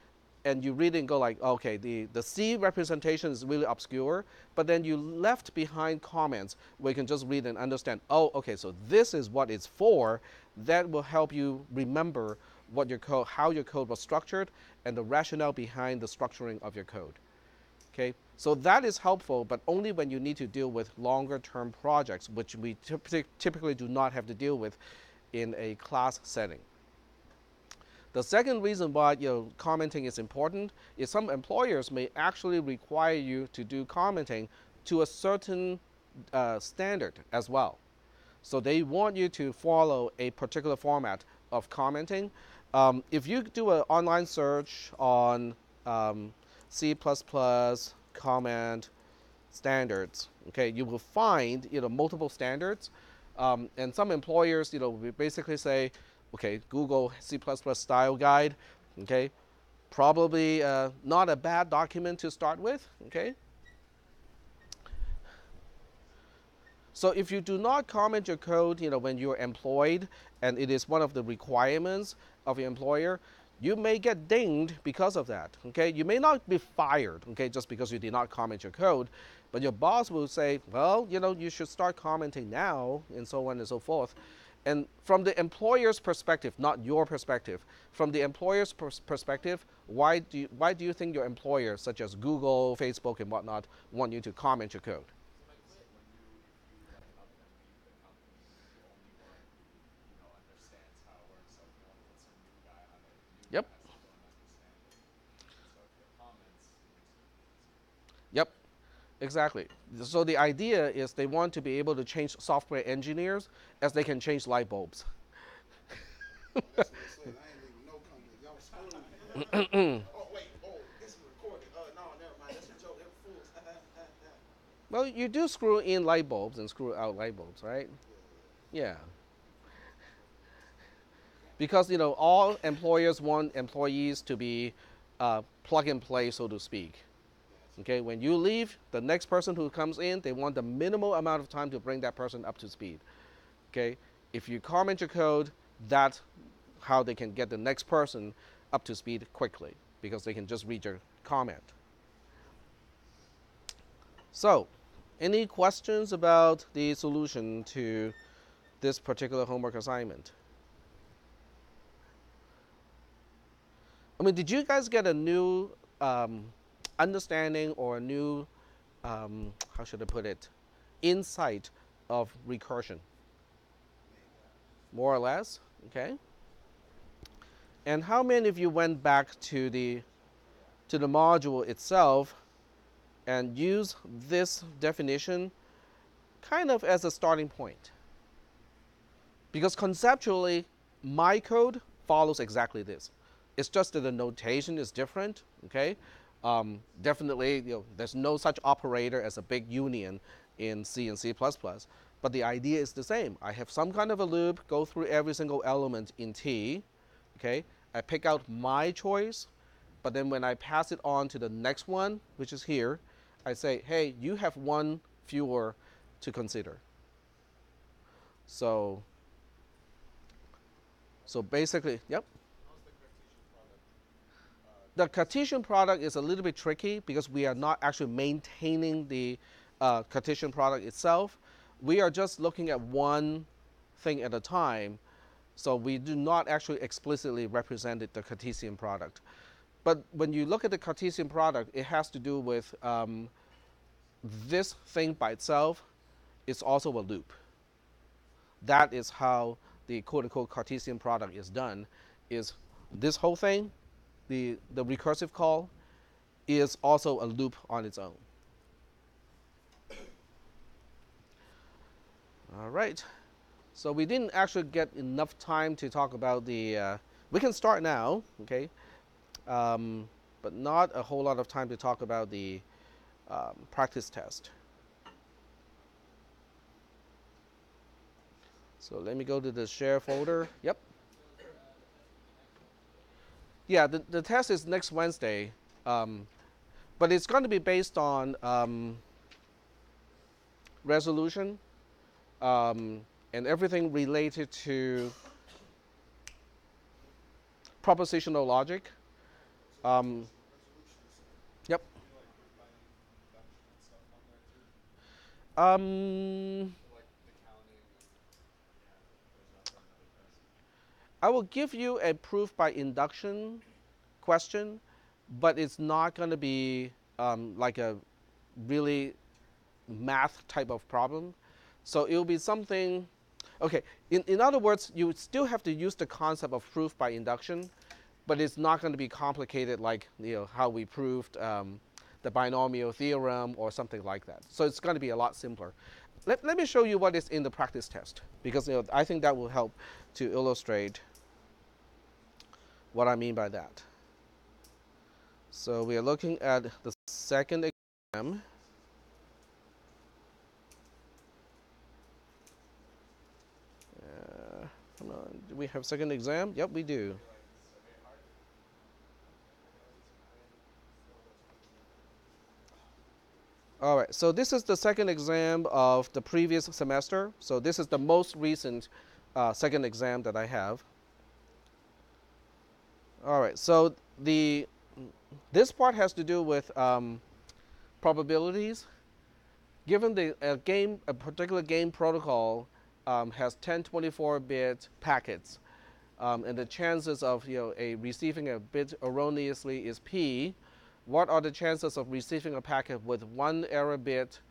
Speaker 1: and you read it and go like, okay, the C representation is really obscure, but then you left behind comments where you can just read and understand, oh, okay, so this is what it's for. That will help you remember what your code, how your code was structured, and the rationale behind the structuring of your code. Okay, so that is helpful, but only when you need to deal with longer term projects, which we typically do not have to deal with in a class setting. The second reason why commenting is important is some employers may actually require you to do commenting to a certain standard as well. So they want you to follow a particular format of commenting. If you do an online search on C++ comment standards, okay, you will find multiple standards, and some employers will basically say, okay, Google C++ style guide, okay, probably not a bad document to start with, okay. So if you do not comment your code, when you're employed, and it is one of the requirements of your employer, you may get dinged because of that, okay? You may not be fired, okay, just because you did not comment your code, but your boss will say, well, you should start commenting now, and so on and so forth. And from the employer's perspective, not your perspective, from the employer's perspective, why do you think your employer, such as Google, Facebook, and whatnot, want you to comment your code? Yep. Yep, exactly. So the idea is they want to be able to change software engineers as they can change light bulbs.
Speaker 2: That's what it says. I ain't leaving no comment. Y'all screwed. Oh wait, oh, it's recorded. No, never mind. That's a joke. They're fools.
Speaker 1: Well, you do screw in light bulbs and screw out light bulbs, right? Yeah. Because all employers want employees to be plug and play, so to speak. Okay, when you leave, the next person who comes in, they want the minimal amount of time to bring that person up to speed. Okay, if you comment your code, that's how they can get the next person up to speed quickly, because they can just read your comment. So, any questions about the solution to this particular homework assignment? I mean, did you guys get a new understanding or a new, how should I put it, insight of recursion? More or less, okay? And how many of you went back to the module itself and used this definition kind of as a starting point? Because conceptually, my code follows exactly this. It's just that the notation is different, okay? Definitely, there's no such operator as a big union in C and C++, but the idea is the same. I have some kind of a loop, go through every single element in T, okay? I pick out my choice, but then when I pass it on to the next one, which is here, I say, hey, you have one fewer to consider. So basically, yep. The Cartesian product is a little bit tricky because we are not actually maintaining the Cartesian product itself. We are just looking at one thing at a time. So we do not actually explicitly represent the Cartesian product. But when you look at the Cartesian product, it has to do with this thing by itself is also a loop. That is how the quote-unquote Cartesian product is done, is this whole thing, the recursive call, is also a loop on its own. All right. So we didn't actually get enough time to talk about the, we can start now, okay? But not a whole lot of time to talk about the practice test. So let me go to the share folder. Yep. Yeah, the test is next Wednesday, but it's going to be based on resolution and everything related to propositional logic. Yep. I will give you a proof by induction question, but it's not going to be like a really math type of problem. So it will be something, okay, in other words, you still have to use the concept of proof by induction, but it's not going to be complicated like how we proved the binomial theorem or something like that. So it's going to be a lot simpler. Let me show you what is in the practice test, because I think that will help to illustrate what I mean by that. So we are looking at the second exam. Come on, do we have second exam? Yep, we do. All right, so this is the second exam of the previous semester. So this is the most recent second exam that I have. All right, so this part has to do with probabilities. Given a particular game protocol has 1024-bit packets, and the chances of receiving a bit erroneously is p. What are the chances of receiving a packet with one error bit,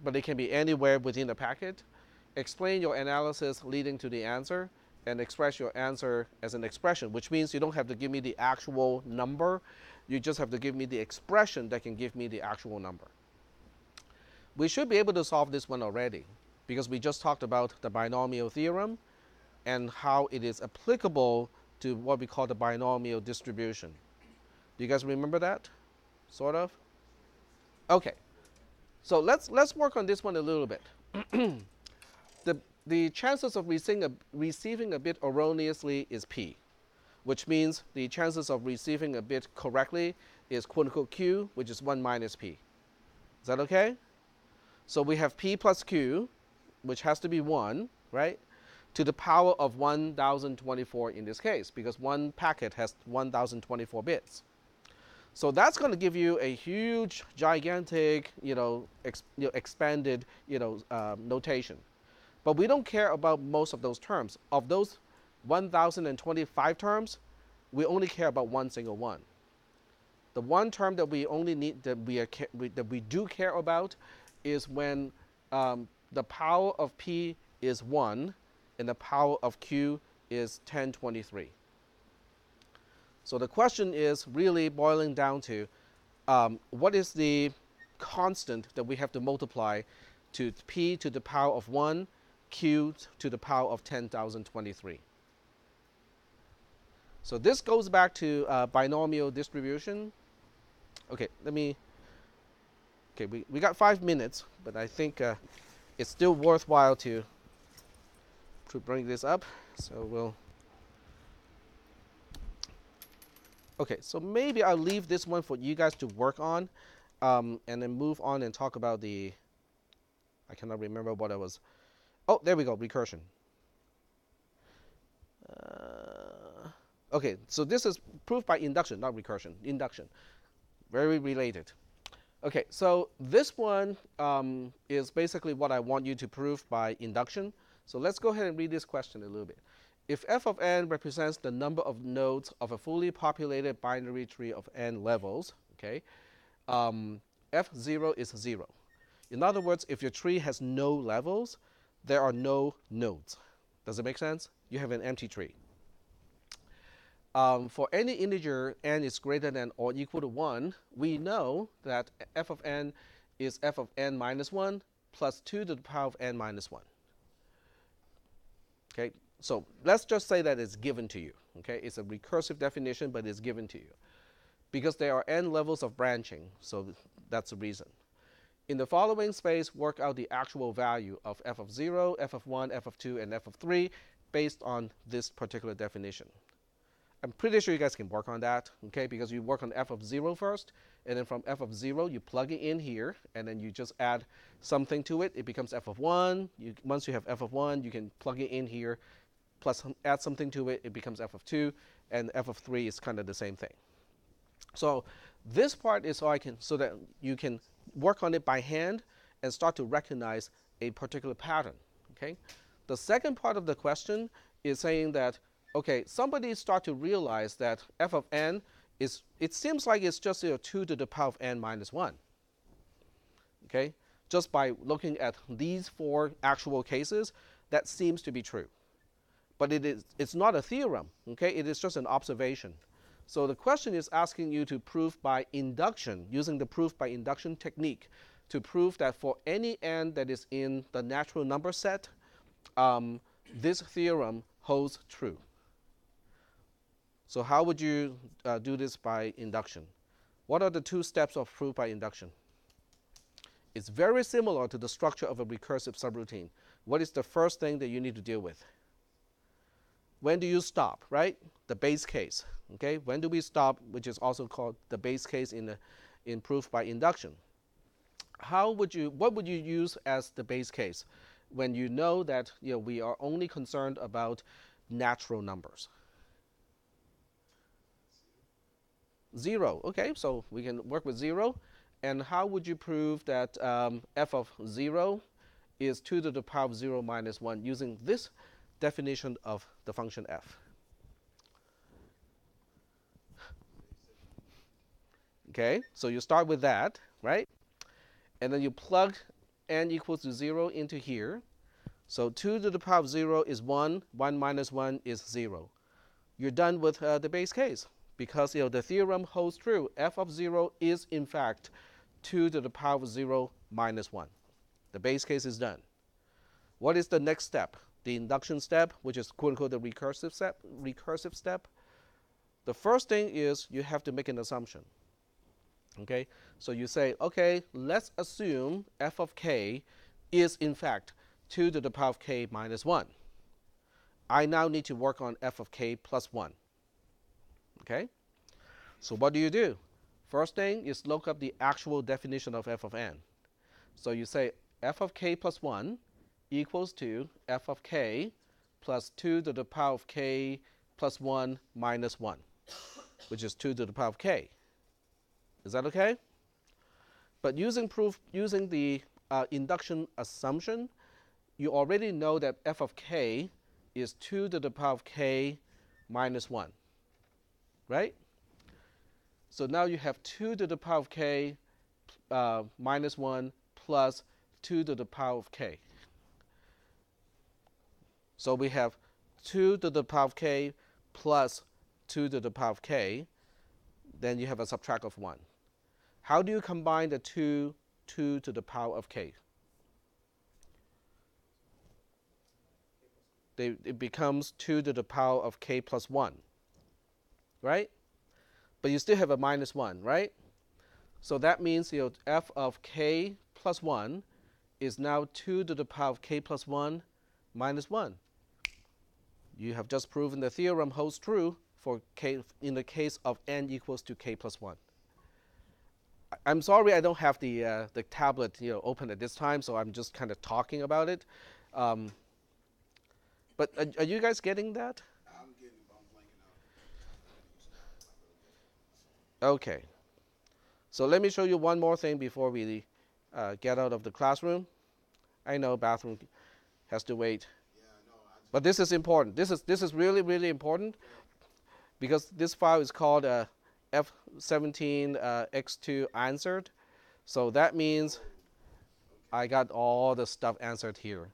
Speaker 1: but it can be anywhere within the packet? Explain your analysis leading to the answer, and express your answer as an expression, which means you don't have to give me the actual number. You just have to give me the expression that can give me the actual number. We should be able to solve this one already, because we just talked about the binomial theorem, and how it is applicable to what we call the binomial distribution. Do you guys remember that? Sort of? Okay. So let's work on this one a little bit. The chances of receiving a bit erroneously is p, which means the chances of receiving a bit correctly is quote unquote q, which is 1 minus p. Is that okay? So we have p plus q, which has to be 1, right? To the power of 1024 in this case, because one packet has 1024 bits. So that's going to give you a huge, gigantic, expanded, notation. But we don't care about most of those terms. Of those 1025 terms, we only care about one single one. The one term that we only need, that we do care about, is when the power of p is 1 and the power of q is 1023. So the question is really boiling down to what is the constant that we have to multiply to p to the power of 1, q to the power of 10,023. So this goes back to binomial distribution. Okay, we got 5 minutes, but I think it's still worthwhile to bring this up. So we'll. Okay, so maybe I'll leave this one for you guys to work on, and then move on and talk about the. I cannot remember what I was. Oh, there we go, recursion. Okay, so this is proof by induction, not recursion. Induction, very related. Okay, so this one is basically what I want you to prove by induction. So let's go ahead and read this question a little bit. If f of n represents the number of nodes of a fully populated binary tree of n levels, okay, f0 is 0. In other words, if your tree has no levels, there are no nodes. Does it make sense? You have an empty tree. For any integer n is greater than or equal to 1, we know that f of n is f of n minus 1 plus 2 to the power of n minus 1. Okay, so let's just say that it's given to you. Okay, it's a recursive definition, but it's given to you. Because there are n levels of branching, so that's the reason. In the following space, work out the actual value of f of 0, f of 1, f of 2, and f of 3 based on this particular definition. I'm pretty sure you guys can work on that, okay, because you work on f of 0 first, and then from f of 0, you plug it in here, and then you just add something to it. It becomes f of 1. Once you have f of 1, you can plug it in here, plus add something to it. It becomes f of 2, and f of 3 is kind of the same thing. So this part is so that you can work on it by hand and start to recognize a particular pattern, okay? The second part of the question is saying that, okay, somebody start to realize that f of n is, it seems like it's just 2 to the power of n minus 1. Okay? Just by looking at these 4 actual cases, that seems to be true. But it's not a theorem, okay? It is just an observation. So the question is asking you to prove by induction, using the proof by induction technique, to prove that for any n that is in the natural number set, this theorem holds true. So how would you do this by induction? What are the 2 steps of proof by induction? It's very similar to the structure of a recursive subroutine. What is the first thing that you need to deal with? When do you stop, right? The base case. Okay? When do we stop, which is also called the base case in proof by induction? What would you use as the base case when you know that we are only concerned about natural numbers? 0. Okay, so we can work with 0. And how would you prove that f of 0 is 2 to the power of 0 minus 1 using this definition of the function f? Okay, so you start with that, right? And then you plug n equals to 0 into here. So 2 to the power of 0 is 1. 1 minus 1 is 0. You're done with the base case. Because the theorem holds true. F of 0 is, in fact, 2 to the power of 0 minus 1. The base case is done. What is the next step? the induction step, which is quote unquote the recursive step, the first thing is you have to make an assumption. Okay, so you say, okay, let's assume f of k is in fact 2 to the power of k minus 1. I now need to work on f of k plus 1. Okay, so what do? First thing is look up the actual definition of f of n. So you say f of k plus 1 equals to f of k plus 2 to the power of k plus 1 minus 1, which is 2 to the power of k. Is that okay? But using the induction assumption, you already know that f of k is 2 to the power of k minus 1, right? So now you have 2 to the power of k minus 1 plus 2 to the power of k. So we have 2 to the power of k plus 2 to the power of k. Then you have a subtract of 1. How do you combine the 2 to the power of k? It becomes 2 to the power of k plus 1, right? But you still have a minus 1, right? So that means f of k plus 1 is now 2 to the power of k plus 1 minus 1. You have just proven the theorem holds true for k in the case of n equals to k plus 1. I'm sorry I don't have the tablet open at this time, so I'm just kind of talking about it. But are you guys getting that?
Speaker 2: I'm getting, I'm blanking out.
Speaker 1: Okay. So let me show you one more thing before we get out of the classroom. I know bathroom has to wait.
Speaker 2: Yeah, no,
Speaker 1: But this is important. This is really, really important because this file is called F17x2 answered. So that means I got all the stuff answered here.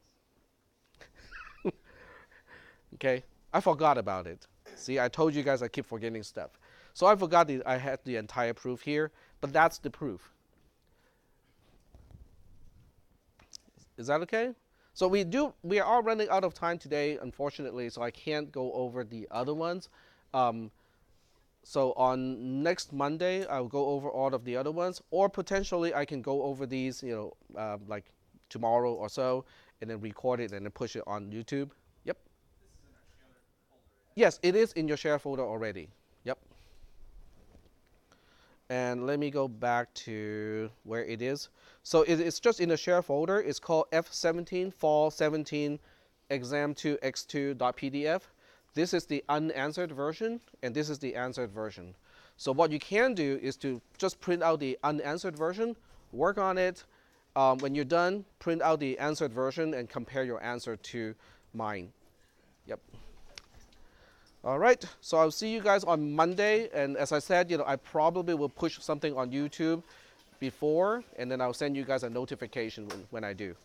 Speaker 1: Okay, I forgot about it. See, I told you guys I keep forgetting stuff. So I forgot I had the entire proof here, but that's the proof. Is that okay? So we are running out of time today, unfortunately, so I can't go over the other ones. So on next Monday, I'll go over all of the other ones, or potentially I can go over these, like tomorrow or so, and then record it and then push it on YouTube. Yep. Yes, it is in your share folder already. Yep. And let me go back to where it is. So it's just in the share folder. It's called F17 Fall 17 exam2x2.pdf. This is the unanswered version, and this is the answered version. So what you can do is to just print out the unanswered version, work on it. When you're done, print out the answered version and compare your answer to mine. Yep. All right, so I'll see you guys on Monday. And as I said, I probably will push something on YouTube before, and then I'll send you guys a notification when I do.